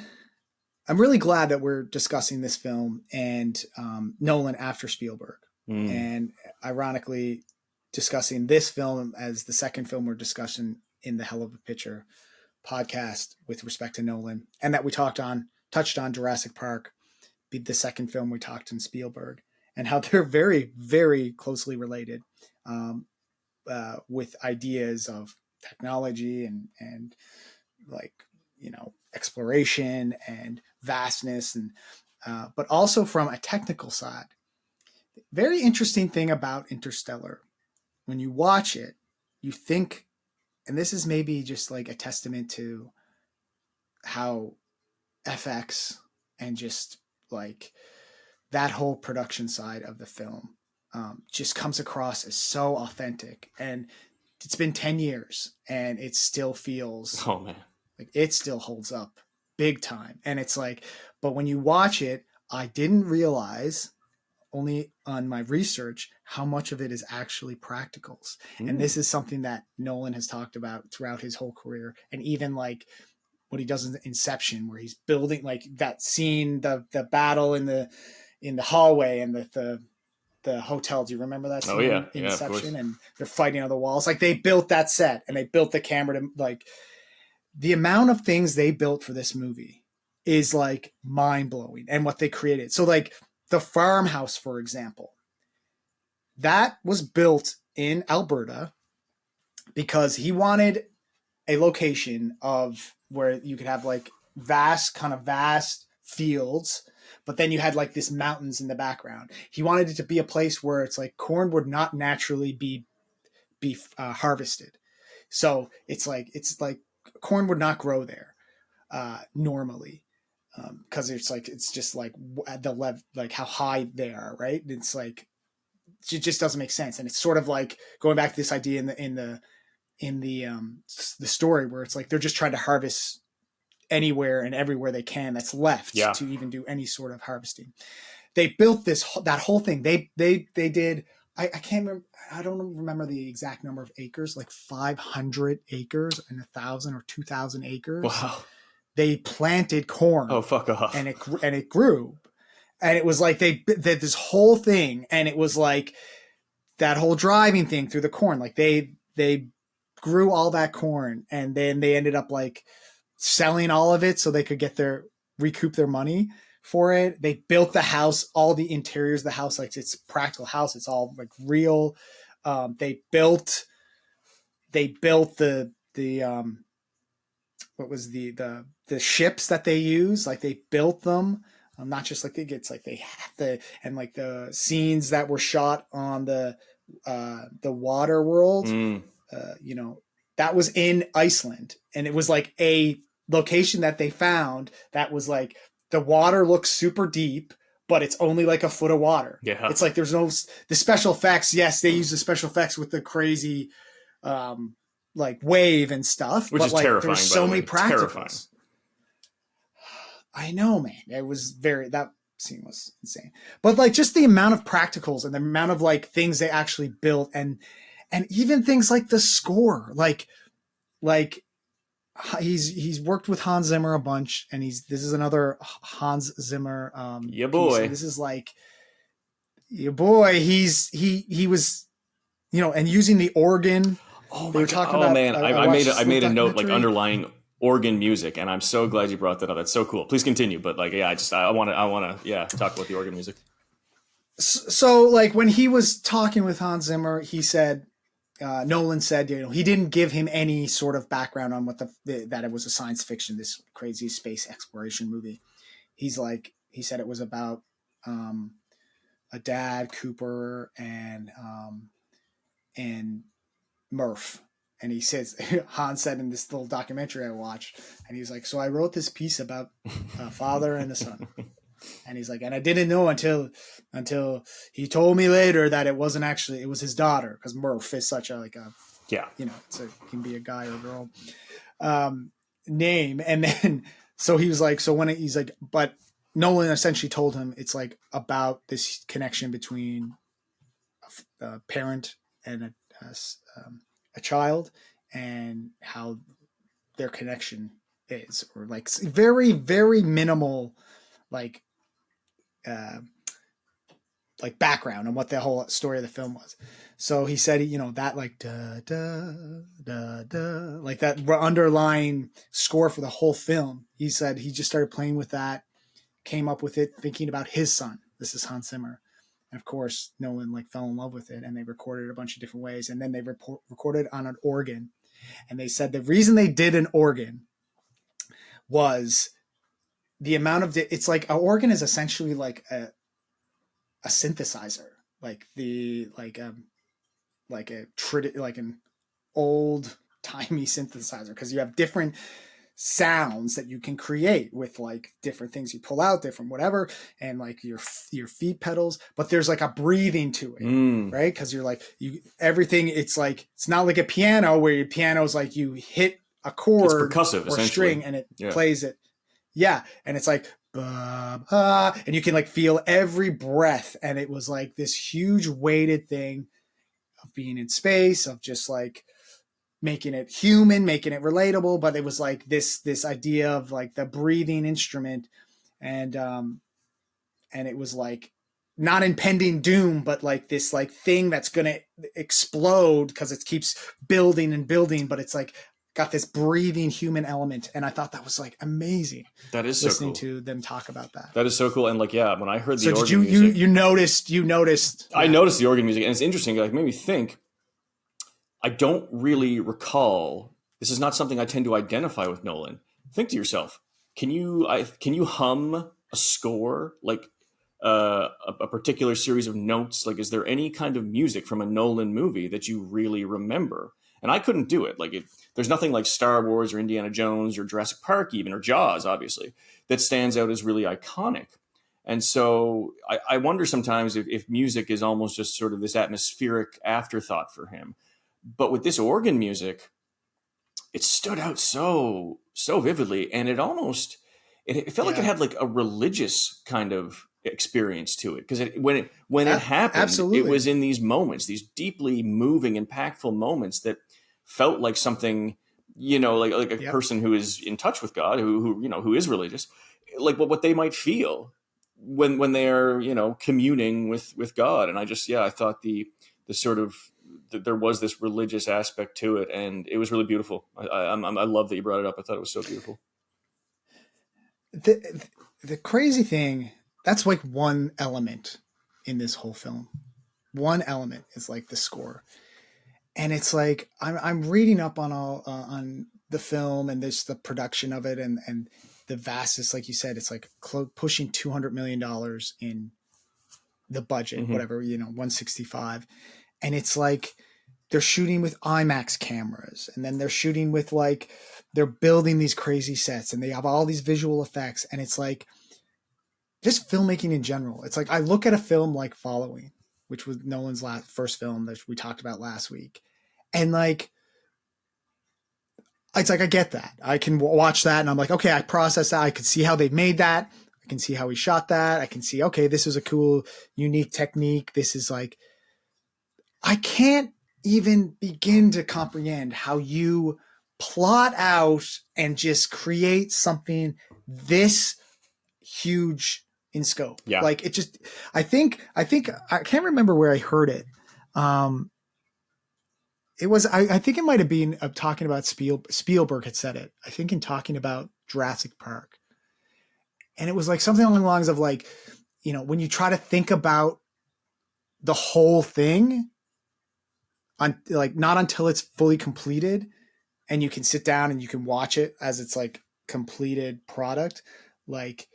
I'm really glad that we're discussing this film and Nolan after Spielberg, and ironically discussing this film as the second film we're discussing in the Hell of a Picture podcast with respect to Nolan, and that we touched on Jurassic Park, be the second film we talked in Spielberg, and how they're very, very closely related with ideas of technology and like, exploration and vastness, and but also from a technical side. Very interesting thing about Interstellar, when you watch it, you think, and this is maybe just like a testament to how FX and just like that whole production side of the film just comes across as so authentic. And it's been 10 years and it still feels Oh man. like it still holds up big time. And it's like, but when you watch it, I didn't realize only on my research how much of it is actually practicals. And this is something that Nolan has talked about throughout his whole career. And even like what he does in Inception, where he's building like that scene, the battle in the hallway and the hotel. Do you remember that scene Oh yeah, in yeah, of course. Inception? And they're fighting on the walls. Like they built that set and they built the camera to like the amount of things they built for this movie is like mind blowing and what they created. So like the farmhouse, for example, that was built in Alberta because he wanted a location of where you could have like vast fields, but then you had like this mountains in the background. He wanted it to be a place where it's like corn would not naturally be harvested. So it's like corn would not grow there normally because it's just like at the level, like how high they are, right? It's like it just doesn't make sense. And it's sort of like going back to this idea in the story where it's like they're just trying to harvest anywhere and everywhere they can that's left to even do any sort of harvesting. They built that whole thing. They did. I can't remember. I don't remember the exact number of acres, like 500 acres and 1,000 or 2,000 acres. Wow. They planted corn. Oh, fuck off. And it grew. And it was like they did this whole thing. And it was like that whole driving thing through the corn. Like they grew all that corn and then they ended up like selling all of it so they could recoup their money for it. They built the house, all the interiors of the house, like it's a practical house. It's all like real. They built the what was the ships that they use, like they built them, not just like it's like they have and like the scenes that were shot on the water world, that was in Iceland, and it was like a location that they found that was like the water looks super deep, but it's only like a foot of water. Yeah. It's like there's no the special effects. Yes, they use the special effects with the crazy like wave and stuff, which but is like terrifying. there's so many practicals. Terrifying. I know, man. That scene was insane. But like just the amount of practicals and the amount of like things they actually built and even things like the score, like he's worked with Hans Zimmer a bunch, and this is another Hans Zimmer yeah boy piece. This is like your boy. He was, and using the organ. Oh my god! Oh man, I made a note like underlying organ music, and I'm so glad you brought that up. That's so cool. Please continue. But like, yeah, I want to talk about the organ music. So like when he was talking with Hans Zimmer, he said, Nolan said, he didn't give him any sort of background on what that it was a science fiction, this crazy space exploration movie. He said it was about a dad, Cooper, and Murph. And he says, Hans said in this little documentary I watched, and he's like, so I wrote this piece about a father and a son. And he's like, and I didn't know until he told me later that it wasn't actually, it was his daughter, because Murph is such a can be a guy or a girl name. And then so he was like, but Nolan essentially told him it's like about this connection between a parent and a child, and how their connection is, or like very, very minimal, like background on what the whole story of the film was. So he said, that like da da da da, like that underlying score for the whole film. He said he just started playing with that, came up with it, thinking about his son. This is Hans Zimmer. And of course, Nolan like fell in love with it, and they recorded it a bunch of different ways. And then they recorded on an organ. And they said the reason they did an organ was the amount of it's like an organ is essentially like a synthesizer, like an old timey synthesizer, because you have different sounds that you can create with like different things you pull out, different whatever, and like your feet pedals, but there's like a breathing to it. Right? Because you're like everything. It's like it's not like a piano where your piano is like you hit a chord it's percussive, or string and it plays it. Yeah, and it's like and you can like feel every breath, and it was like this huge weighted thing of being in space, of just like making it human, making it relatable, but it was like this idea of like the breathing instrument, and it was like not impending doom, but like this like thing that's gonna explode because it keeps building and building, but it's like got this breathing human element, and I thought that was like amazing. That is listening so cool. to them talk about that. That is so cool. And like, yeah, when I heard the so organ did music, you noticed I noticed the organ music, and it's interesting. Like, made me think. I don't really recall. This is not something I tend to identify with Nolan. Think to yourself, can you hum a score, like a particular series of notes? Like, is there any kind of music from a Nolan movie that you really remember? And I couldn't do it. Like, there's nothing like Star Wars or Indiana Jones or Jurassic Park even, or Jaws, obviously, that stands out as really iconic. And so I wonder sometimes if music is almost just sort of this atmospheric afterthought for him. But with this organ music, it stood out so vividly, and it almost it felt like it had like a religious kind of experience to it, because when it happened, absolutely. It was in these moments, these deeply moving, impactful moments that felt like something, like a person who is in touch with God, who is religious, like what they might feel when they're communing with God. And I thought the sort of there was this religious aspect to it, and it was really beautiful. I love that you brought it up. I thought it was so beautiful. The crazy thing, that's like one element in this whole film. One element is like the score, and it's like I'm reading up on all on the film and this the production of it and the vastness. Like you said, it's like pushing $200 million in the budget, whatever 165. And it's like they're shooting with IMAX cameras, and then they're shooting with like they're building these crazy sets, and they have all these visual effects, and it's like just filmmaking in general. It's like I look at a film like Following, which was Nolan's first film that we talked about last week, and like it's like I get that. I can watch that, and I'm like, okay, I process that. I can see how they made that. I can see how he shot that. I can see, okay, this is a cool, unique technique. This is like, I can't even begin to comprehend how you plot out and just create something this huge in scope. Yeah. Like it just, I think I can't remember where I heard it. It was, I think it might've been talking about Spielberg had said it, I think in talking about Jurassic Park. And it was like something along the lines of like, when you try to think about the whole thing, like not until it's fully completed and you can sit down and you can watch it as it's like completed product. Like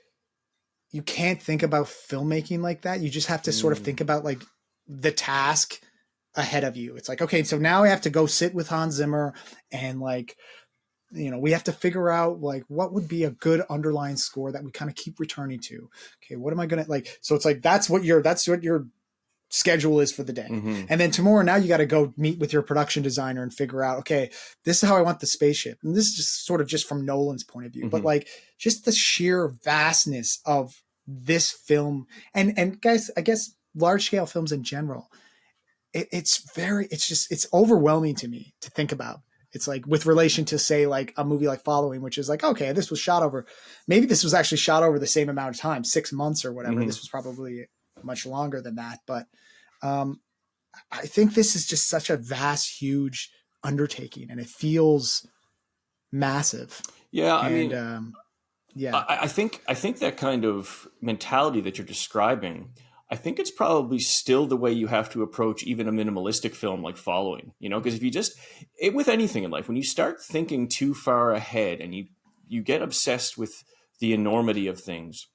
you can't think about filmmaking like that. You just have to sort of think about like the task ahead of you. It's like, okay, so now I have to go sit with Hans Zimmer and like, we have to figure out like what would be a good underlying score that we kind of keep returning to. Okay, what am I going to like? So it's like, that's what your schedule is for the day. And then tomorrow, now you got to go meet with your production designer and figure out, okay, this is how I want the spaceship. And this is just sort of just from Nolan's point of view, but like just the sheer vastness of this film and guys, I guess large scale films in general, it's overwhelming to me to think about. It's like with relation to say like a movie like Following, which is like, okay, this was maybe this was actually shot over the same amount of time, 6 months or whatever. This was probably much longer than that. But I think this is just such a vast, huge undertaking, and it feels massive. Yeah. I think that kind of mentality that you're describing, I think it's probably still the way you have to approach even a minimalistic film like Following, because if you with anything in life, when you start thinking too far ahead and you get obsessed with the enormity of things,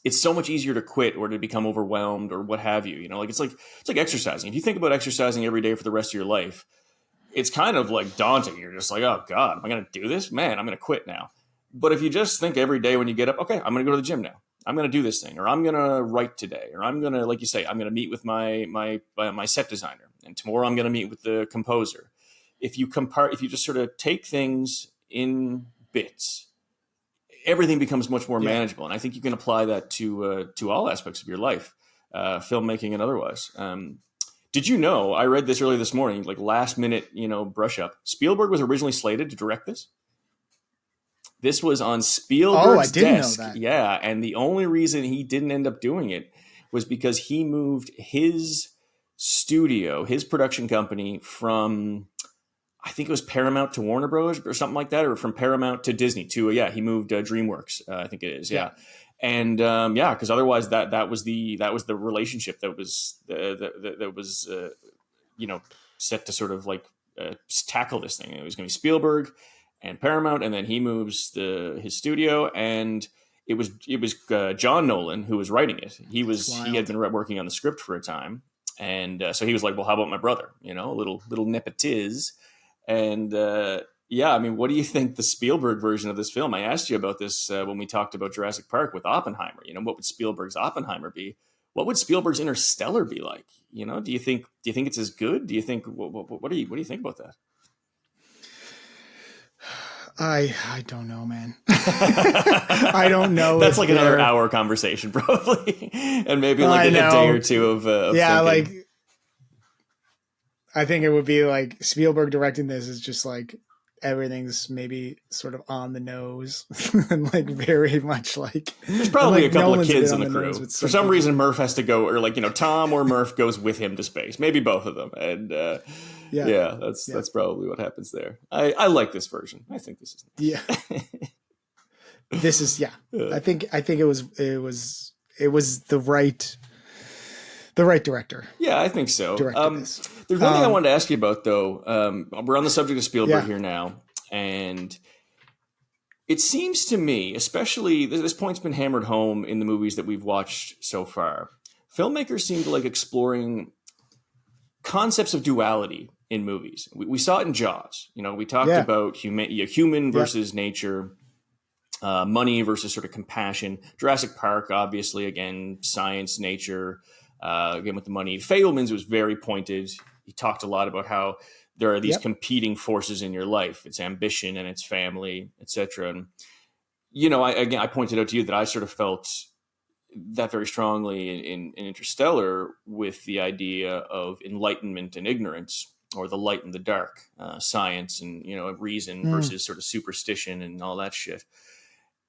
it's so much easier to quit or to become overwhelmed or what have you. Like it's like exercising. If you think about exercising every day for the rest of your life, it's kind of like daunting. You're just like, oh God, am I going to do this? Man, I'm going to quit now. But if you just think every day when you get up, okay, I'm going to go to the gym now. I'm going to do this thing, or I'm going to write today, or I'm going to, like you say, I'm going to meet with my set designer, and tomorrow I'm going to meet with the composer. If you just sort of take things in bits, everything becomes much more Yeah. manageable. And I think you can apply that to all aspects of your life, filmmaking and otherwise. Did you know? I read this earlier this morning, like last minute, brush up. Spielberg was originally slated to direct this. This was on Oh, I Spielberg's didn't know desk. that. Yeah. And the only reason he didn't end up doing it was because he moved his studio, his production company from, I think it was Paramount to Warner Bros. Or something like that, or from Paramount to Disney to, he moved DreamWorks. I think it is. Yeah. And because otherwise that was the relationship that was set to sort of like tackle this thing. It was going to be Spielberg and Paramount, and then he moves his studio, and it was John Nolan who was writing it. He had been working on the script for a time, and so he was like, well, how about my brother? A little nepotiz. And I mean, what do you think the Spielberg version of this film? I asked you about this when we talked about Jurassic Park with Oppenheimer. What would Spielberg's Oppenheimer be? What would Spielberg's Interstellar be like? Do you think it's as good? Do you think what do you think about that? I don't know, man. I don't know. That's like another hour conversation, probably, and maybe like a day or two of yeah, thinking. like I think it would be like Spielberg directing this is just like everything's maybe sort of on the nose and like very much like there's probably like a couple Nolan's of kids a in bit the on crew. nose For some reason, Murph has to go, or like Tom or Murph goes with him to space. Maybe both of them, and that's probably what happens there. I like this version. I think this is nice. This is I think it was the right director. Yeah, I think so. This. There's one thing I wanted to ask you about, though. We're on the subject of Spielberg here now, and it seems to me, especially this point's been hammered home in the movies that we've watched so far. Filmmakers seem to like exploring concepts of duality in movies. We saw it in Jaws. We talked about human versus nature. Money versus sort of compassion. Jurassic Park, obviously, again, science, nature, again with the money. Fabelman's was very pointed. He talked a lot about how there are these competing forces in your life. It's ambition and it's family, etc. And, I pointed out to you that I sort of felt that very strongly in Interstellar with the idea of enlightenment and ignorance, or the light and the dark, science and, reason versus sort of superstition and all that shit.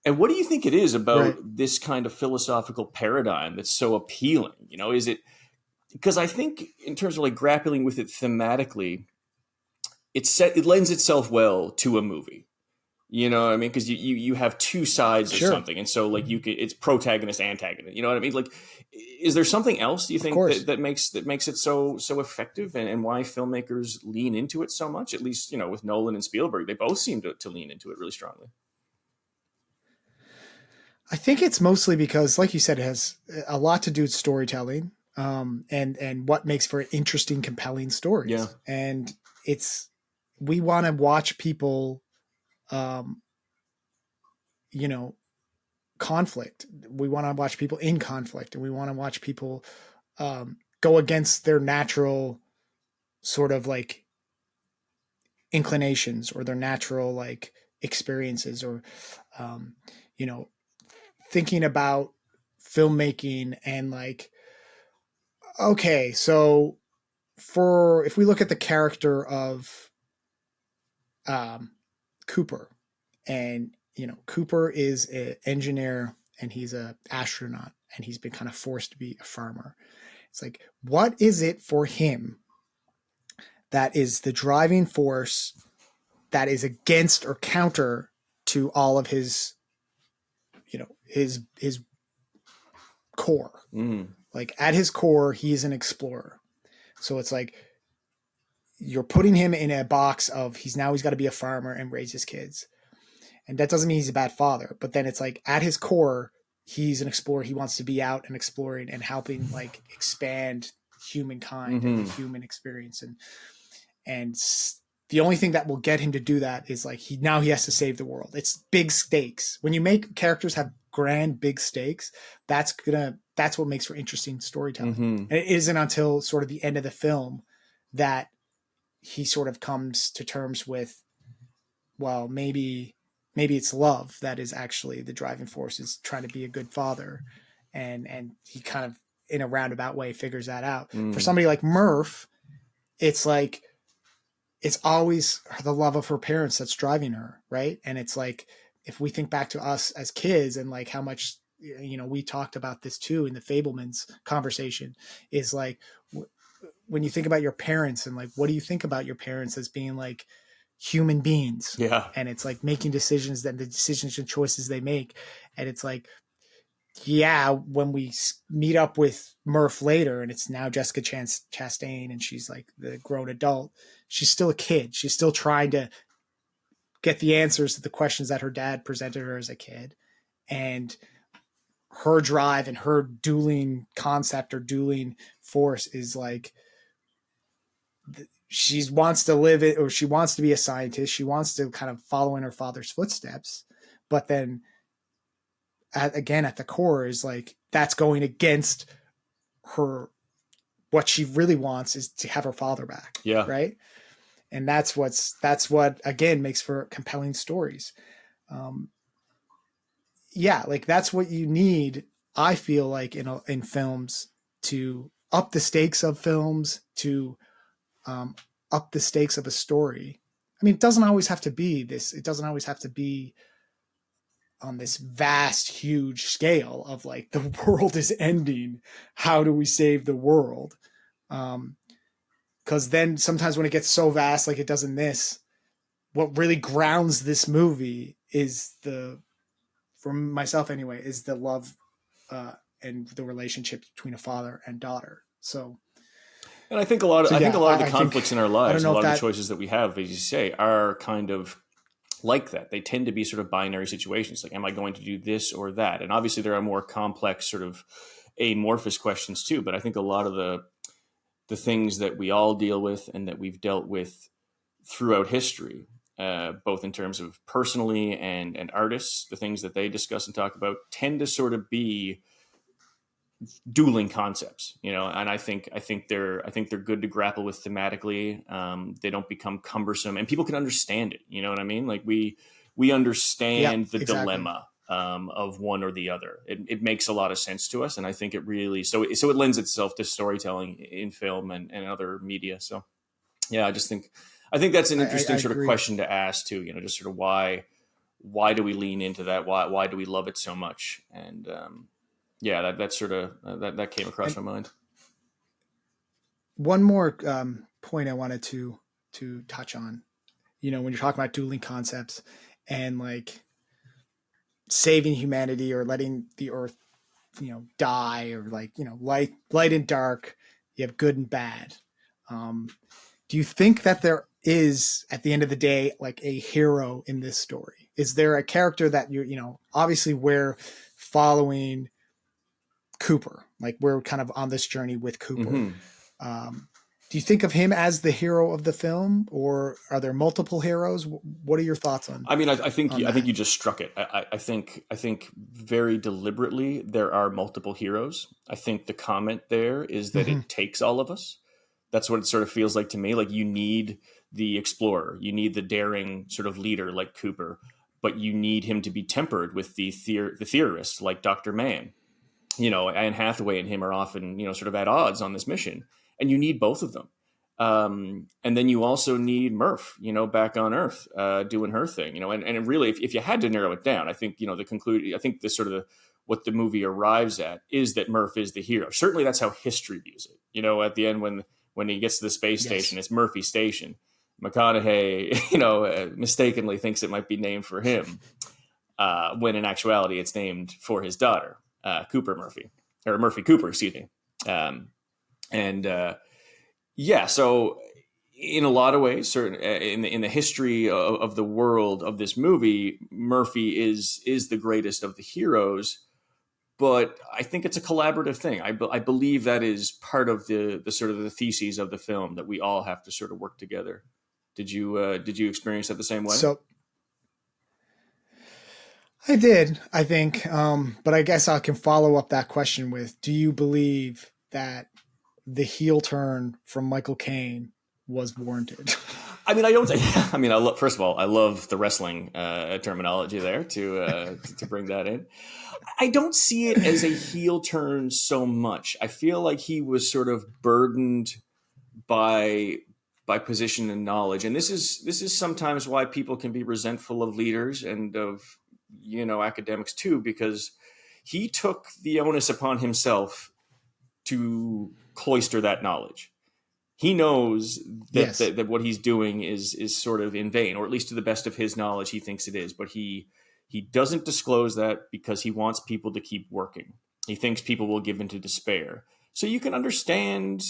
And what do you think it is about this kind of philosophical paradigm that's so appealing? Is it because I think in terms of like grappling with it thematically, it lends itself well to a movie. You know what I mean? Because you have two sides of something, and so like it's protagonist, antagonist. You know what I mean? Like, is there something else do you think that makes it so effective, and why filmmakers lean into it so much? At least with Nolan and Spielberg, they both seem to lean into it really strongly. I think it's mostly because, like you said, it has a lot to do with storytelling, and what makes for interesting, compelling stories. Yeah. And we want to watch people, conflict. We want to watch people in conflict, and we want to watch people go against their natural sort of like inclinations or their natural like experiences, or thinking about filmmaking and like, okay, so if we look at the character of Cooper, and Cooper is an engineer and he's an astronaut and he's been kind of forced to be a farmer. It's like, what is it for him that is the driving force that is against or counter to all of his his core? Like at his core, he's an explorer. So it's like you're putting him in a box of he's got to be a farmer and raise his kids. And that doesn't mean he's a bad father, but then it's like at his core, he's an explorer. He wants to be out and exploring and helping like expand humankind and the human experience. And the only thing that will get him to do that is like he has to save the world. It's big stakes. When you make characters have grand big stakes, that's what makes for interesting storytelling. Mm-hmm. And it isn't until sort of the end of the film that he sort of comes to terms with, well, maybe it's love that is actually the driving force, is trying to be a good father, and he kind of in a roundabout way figures that out. For somebody like Murph, it's like it's always the love of her parents that's driving her, right? And it's like, if we think back to us as kids and like how much, we talked about this too in the Fablemans conversation, is like when you think about your parents and like, what do you think about your parents as being like human beings? Yeah. And it's like making decisions, that the decisions and choices they make. And it's like, yeah, when we meet up with Murph later, and it's now Jessica Chastain, and she's like the grown adult, she's still a kid. She's still trying to get the answers to the questions that her dad presented her as a kid. And her drive and her dueling concept or dueling force is like, she wants to live it, or she wants to be a scientist. She wants to kind of follow in her father's footsteps. But then at the core is like, that's going against her. What she really wants is to have her father back. Yeah. Right. And that's what again makes for compelling stories. Like that's what you need, I feel like, in films, to up the stakes of films, to up the stakes of a story. I mean, it doesn't always have to be this. It doesn't always have to be on this vast, huge scale of like the world is ending. How do we save the world? Because then sometimes when it gets so vast, like it does in this, what really grounds this movie is for myself anyway, is the love and the relationship between a father and daughter. So, and I think a lot of the conflicts in our lives, a lot of the choices that we have, as you say, are kind of like that. They tend to be sort of binary situations. Like, am I going to do this or that? And obviously there are more complex sort of amorphous questions too. But I think a lot of the things that we all deal with and that we've dealt with throughout history, both in terms of personally and artists, the things that they discuss and talk about tend to sort of be dueling concepts, and I think they're good to grapple with thematically. They don't become cumbersome, and people can understand it. You know what I mean? Like we understand the dilemma of one or the other. It makes a lot of sense to us, and I think it really so it lends itself to storytelling in film and other media. So yeah, I think that's an interesting sort of question to ask too. Just sort of why do we lean into that? Why do we love it so much? And yeah, that sort of that came across my mind. One more point I wanted to touch on, when you're talking about dueling concepts and like saving humanity or letting the earth, die, or like, light and dark, you have good and bad. Do you think that there is, at the end of the day, like a hero in this story? Is there a character that obviously we're following Cooper, like we're kind of on this journey with Cooper. Mm-hmm. Do you think of him as the hero of the film, or are there multiple heroes? What are your thoughts on? I mean, I think you just struck it. I think very deliberately there are multiple heroes. I think the comment there is that it takes all of us. That's what it sort of feels like to me. Like you need the explorer, you need the daring sort of leader like Cooper, but you need him to be tempered with the theorist like Dr. Mann. Anne Hathaway and him are often, sort of at odds on this mission, and you need both of them. And then you also need Murph, back on Earth, doing her thing, and really, if you had to narrow it down, I think, I think the sort of what the movie arrives at is that Murph is the hero. Certainly that's how history views it. At the end, when he gets to the space station, it's Murphy Station. McConaughey, mistakenly thinks it might be named for him, when in actuality it's named for his daughter. Cooper Murphy, or Murphy Cooper, excuse me. So in a lot of ways, in the history of the world of this movie, Murphy is the greatest of the heroes, but I think it's a collaborative thing. I believe that is part of the sort of the theses of the film, that we all have to sort of work together Did you experience that the same way? So I did, I think, but I guess I can follow up that question with: do you believe that the heel turn from Michael Caine was warranted? I mean, I don't. I mean, first of all, I love the wrestling terminology there to bring that in. I don't see it as a heel turn so much. I feel like he was sort of burdened by position and knowledge, and this is sometimes why people can be resentful of leaders and of academics too, because he took the onus upon himself to cloister that knowledge. He knows that, Yes. that what he's doing is sort of in vain, or at least to the best of his knowledge, he thinks it is. But he doesn't disclose that because he wants people to keep working. He thinks people will give into despair. So you can understand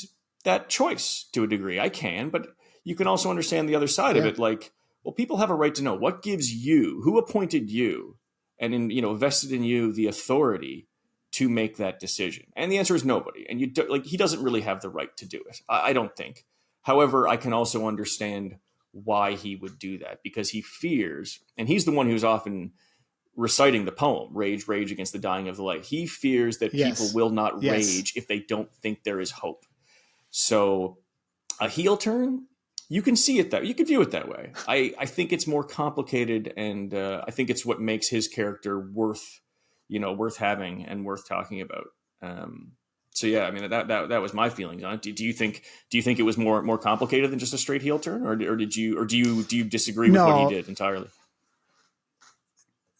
that choice to a degree. I can, but you can also understand the other side of Yeah. it. Like, well, people have a right to know what gives you, who appointed you, and vested in you the authority to make that decision. And the answer is nobody. And he doesn't really have the right to do it. I don't think. However, I can also understand why he would do that, because he fears, and he's the one who's often reciting the poem, Rage, Rage Against the Dying of the Light. He fears that people Yes. will not Yes. rage if they don't think there is hope. So a heel turn, you can see it you can view it that way. I think it's more complicated, and I think it's what makes his character worth having and worth talking about. So yeah, I mean that was my feelings on it. Do you think it was more complicated than just a straight heel turn, or do you disagree with what he did entirely?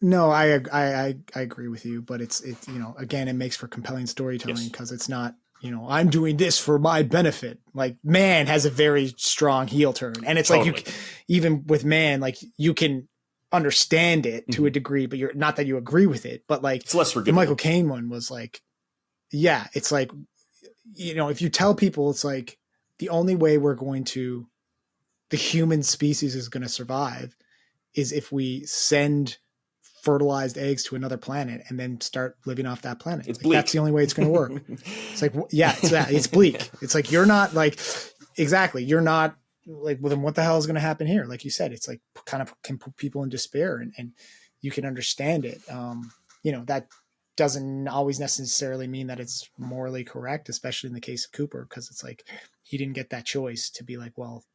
No, I agree with you, but it's again, it makes for compelling storytelling because it's not, I'm doing this for my benefit. Like Man has a very strong heel turn, and it's totally. Like even with Man, like you can understand it to a degree, but you're not that you agree with it, but like it's less forgivable. The Michael Caine one was like, yeah, it's like, if you tell people it's like the only way the human species is going to survive is if we send fertilized eggs to another planet and then start living off that planet. It's bleak. That's the only way it's going to work. It's like, yeah, it's bleak. It's like, you're not like, exactly. You're not like, well, then what the hell is going to happen here? Like you said, it's like kind of can put people in despair, and you can understand it. That doesn't always necessarily mean that it's morally correct, especially in the case of Cooper, because it's like, he didn't get that choice to be like, well,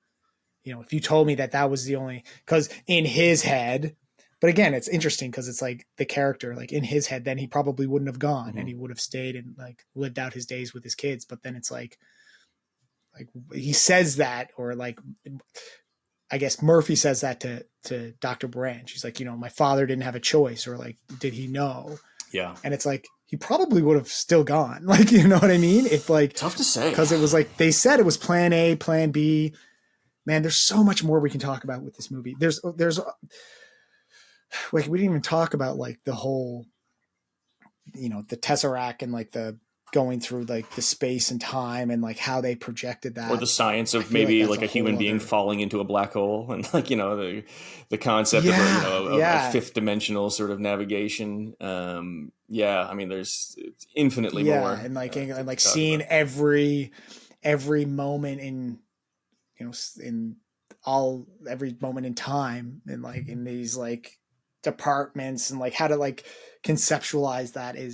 if you told me that was the only, because in his head, but again, it's interesting because it's like the character, like in his head, then he probably wouldn't have gone and he would have stayed and like lived out his days with his kids. But then it's like he says that, or like, I guess Murphy says that to Dr. Branch. He's like, my father didn't have a choice, or like, did he know? Yeah. And it's like, he probably would have still gone. Like, you know what I mean? If like, tough to say, because it was like, they said it was plan A, plan B. Man, there's so much more we can talk about with this movie. There's like, we didn't even talk about like the whole, the Tesseract and like the going through like the space and time and like how they projected that, or the science of maybe like a human being falling into a black hole, and like the concept of a fifth dimensional sort of navigation. I mean, there's infinitely more, and like seeing every moment in every moment in time, and like in these like departments, and like how to like conceptualize that it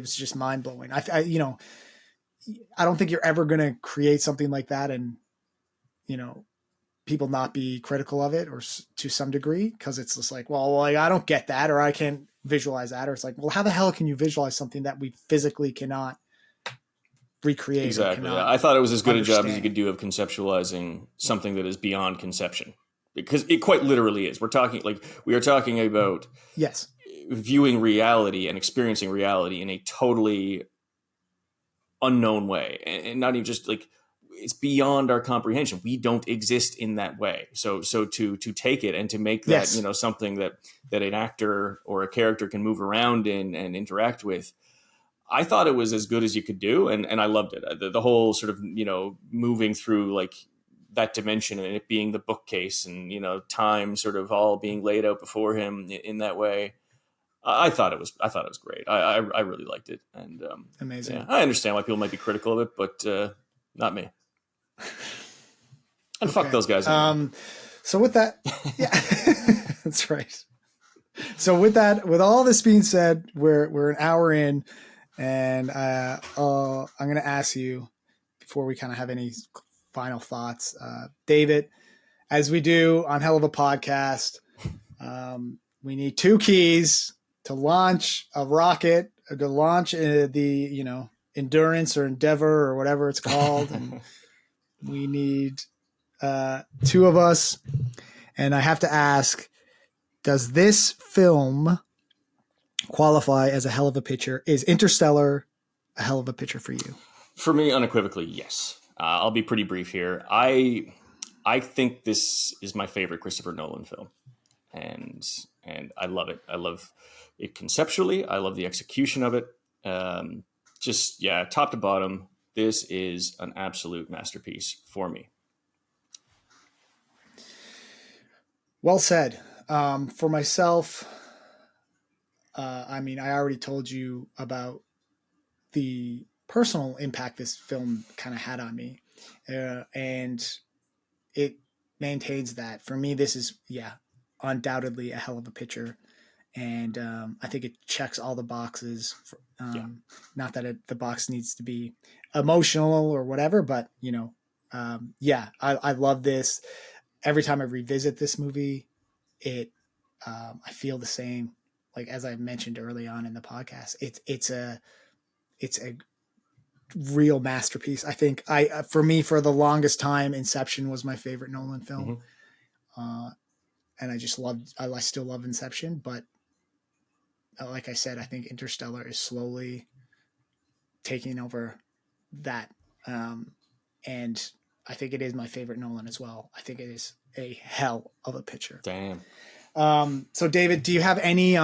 was just mind blowing. I don't think you're ever going to create something like that and people not be critical of it, or to some degree, because it's just like, well, like, I don't get that, or I can't visualize that, or it's like, well, how the hell can you visualize something that we physically cannot recreate? Exactly. I thought it was as good a job as you could do of conceptualizing something that is beyond conception, because it quite literally is. We are talking about viewing reality and experiencing reality in a totally unknown way, and not even just like, it's beyond our comprehension. We don't exist in that way. So to take it and to make that something that an actor or a character can move around in and interact with, I thought it was as good as you could do, and I loved it. The whole sort of moving through like that dimension, and it being the bookcase, and time sort of all being laid out before him in that way. I thought it was great. I really liked it, and amazing. Yeah, I understand why people might be critical of it, but not me. And fuck those guys. So with that, yeah, that's right. So with that, with all this being said, we're an hour in, and I'm going to ask you before we kind of have any final thoughts, David, as we do on Hell of a Podcast, we need 2 keys to launch a rocket, to launch the Endurance or Endeavor or whatever it's called, and we need 2 of us. And I have to ask, does this film qualify as a hell of a picture? Is Interstellar a hell of a picture for you? For me, unequivocally, yes. I'll be pretty brief here. I think this is my favorite Christopher Nolan film, and I love it. I love it conceptually. I love the execution of it. Top to bottom, this is an absolute masterpiece for me. Well said. For myself, I already told you about the personal impact this film kind of had on me. And it maintains that. For me, this is, undoubtedly a hell of a picture. And I think it checks all the boxes. Not that the box needs to be emotional or whatever, but, I love this. Every time I revisit this movie, I feel the same. Like, as I mentioned early on in the podcast, it's a real masterpiece. I think for me, for the longest time, Inception was my favorite Nolan film. And I still love Inception, but like I said, I think Interstellar is slowly taking over that. And I think it is my favorite Nolan as well. I think it is a hell of a picture. Damn. So David, do you have any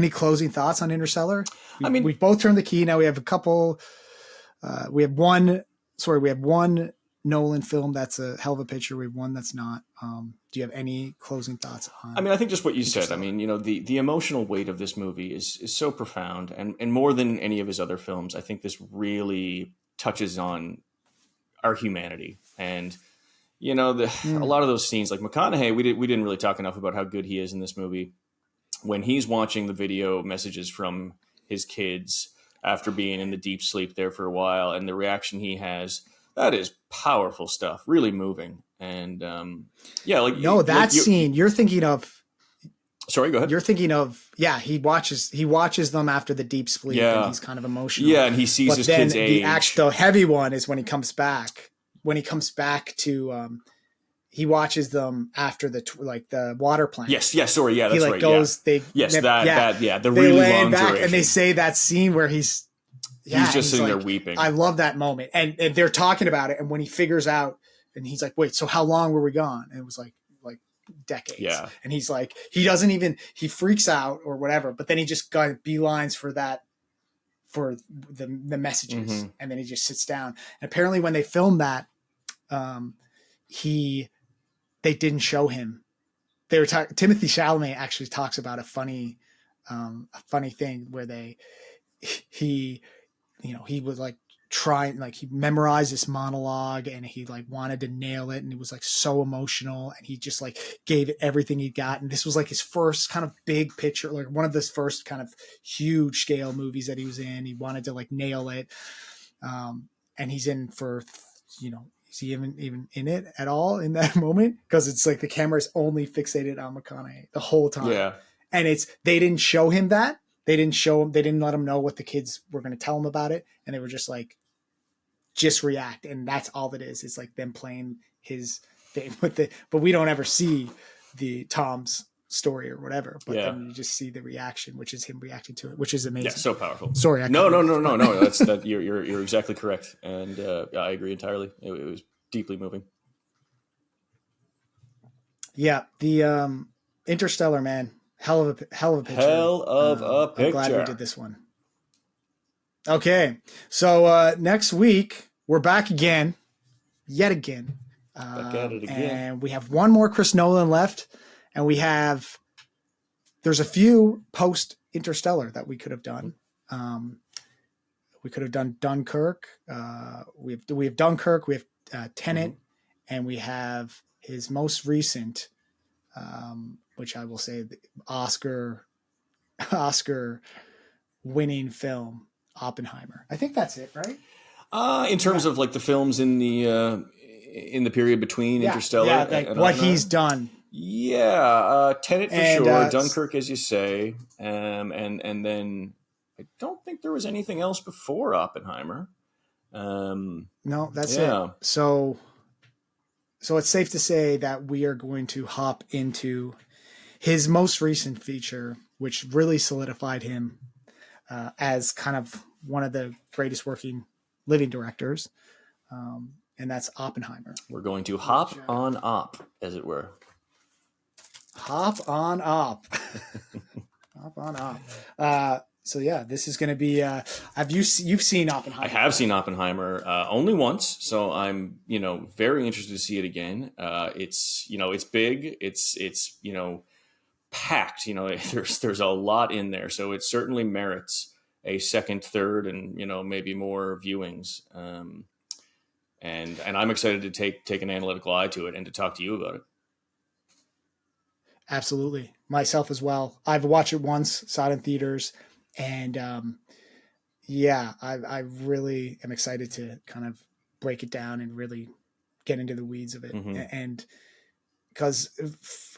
closing thoughts on Interstellar? We've both turned the key. Now we have a couple, we have one Nolan film that's a hell of a picture. We have one that's not. Do you have any closing thoughts on? I think just what you said. The emotional weight of this movie is so profound, and more than any of his other films, I think this really touches on our humanity. And a lot of those scenes, like McConaughey, we didn't really talk enough about how good he is in this movie. When he's watching the video messages from his kids after being in the deep sleep there for a while, and the reaction he has, that is powerful stuff, really moving. And scene you're thinking of. Sorry, go ahead. You're thinking of, he watches them after the deep sleep, and he's kind of emotional. Yeah, and he sees his kids age. The heavy one is when he comes back. When he comes back to, he watches them after the water plant. Yes, sorry, yeah, that's he right. Goes, the really long back duration. And they say that scene where he's just sitting there weeping. I love that moment, and they're talking about it, and when he figures out, and he's like, "Wait, so how long were we gone?" And it was like decades. Yeah. And he's like, he freaks out or whatever, but then he just got beelines for the messages. And then he just sits down. And apparently when they filmed that, they didn't show him. They were Timothy Chalamet actually talks about a funny thing where he was like trying, like he memorized this monologue and he like wanted to nail it, and it was like so emotional, and he just like gave it everything he got. And this was like his first kind of big picture, like one of his first kind of huge scale movies that he was in. He wanted to like nail it. And he's in for, is he even in it at all in that moment? Because it's like the camera is only fixated on McConaughey the whole time. Yeah. And they didn't show him that. They didn't let him know what the kids were going to tell him about it. And they were just like, just react. And that's all it is. It's like them playing his thing but we don't ever see the Tom's story or whatever, but then you just see the reaction, which is him reacting to it, which is amazing. Yeah, so powerful. Sorry. No. That's that. You're exactly correct. And I agree entirely. It was deeply moving. Yeah. The Interstellar, man. Hell of a picture. Hell of a picture. I'm glad we did this one. Okay. So next week we're back again, yet again. Back at it again. And we have one more Chris Nolan left, and there's a few post Interstellar that we could have done. We could have done Dunkirk. We have Dunkirk. We have Tenet, and we have his most recent, which I will say, the Oscar winning film, Oppenheimer. I think that's it, right? In terms of like the films in the period between Interstellar like and what Oppenheimer? he's done. Yeah, Tenet for And, sure, Dunkirk, as you say, and then I don't think there was anything else before Oppenheimer. No, that's Yeah. it. So it's safe to say that we are going to hop into his most recent feature, which really solidified him as kind of one of the greatest working living directors, and that's Oppenheimer. We're going to hop on op, as it were. Hop on op. Hop on op. So yeah, this is going to be. You've seen Oppenheimer? I have seen Oppenheimer only once, so I'm very interested to see it again. It's it's big. It's packed. There's a lot in there, so it certainly merits a second, third, and maybe more viewings. And I'm excited to take an analytical eye to it and to talk to you about it. Absolutely, myself as well. I've watched it once, saw it in theaters, and I really am excited to kind of break it down and really get into the weeds of it. Mm-hmm. And because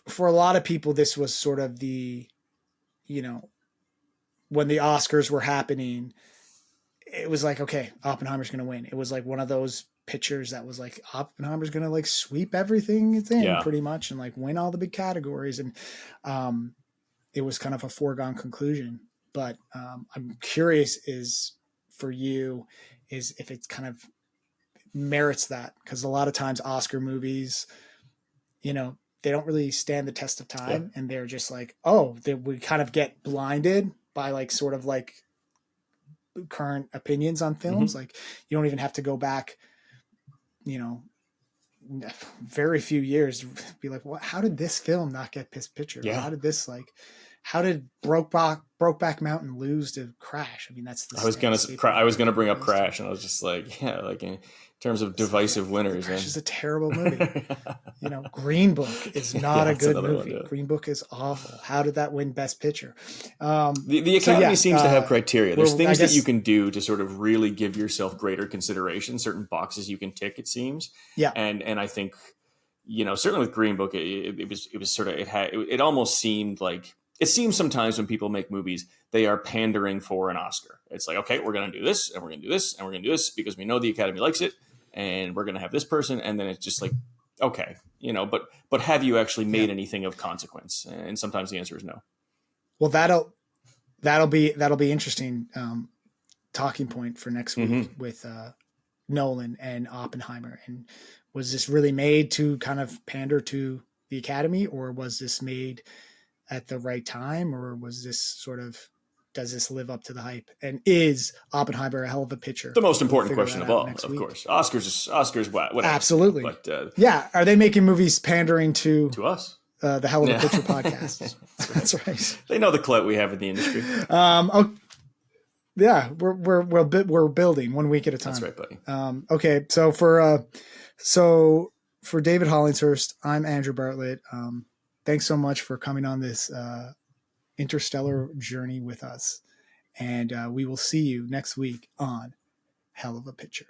for a lot of people, this was sort of the, when the Oscars were happening, it was like, okay, Oppenheimer's going to win. It was like one of those pictures that was like, Oppenheimer's going to like sweep everything it's in pretty much and like win all the big categories. And it was kind of a foregone conclusion. But I'm curious for you if it's kind of merits that, because a lot of times Oscar movies, they don't really stand the test of time, and they're just like, we kind of get blinded by like sort of like current opinions on films. Mm-hmm. Like you don't even have to go back, very few years to be like, how did this film not get Best Picture? Yeah. How did Brokeback Mountain lose to Crash? I mean, that's the. I was gonna bring up Crash, and I was just like, like in terms of divisive winners. Crash is a terrible movie. Green Book is not a good movie. Green Book is awful. How did that win Best Picture? The Academy seems to have criteria. There's things that you can do to sort of really give yourself greater consideration. Certain boxes you can tick, it seems. Yeah. And I think, certainly with Green Book, it was sort of it almost seemed like. It seems sometimes when people make movies, they are pandering for an Oscar. It's like, okay, we're going to do this, and we're going to do this, and we're going to do this because we know the Academy likes it, and we're going to have this person, and then it's just like, okay, but have you actually made anything of consequence? And sometimes the answer is no. Well, that'll be interesting talking point for next week with Nolan and Oppenheimer. And was this really made to kind of pander to the Academy, or was this made at the right time, or was this sort of, does this live up to the hype? And is Oppenheimer a hell of a picture? The most important question of all, of course. Oscars, whatever. Absolutely. But are they making movies pandering to us? The Hell of a Picture podcast. That's right. They know the clout we have in the industry. We're building 1 week at a time. That's right, buddy. Okay, so for David Hollingshurst, I'm Andrew Bartlett. Thanks so much for coming on this interstellar journey with us. And we will see you next week on Hell of a Picture.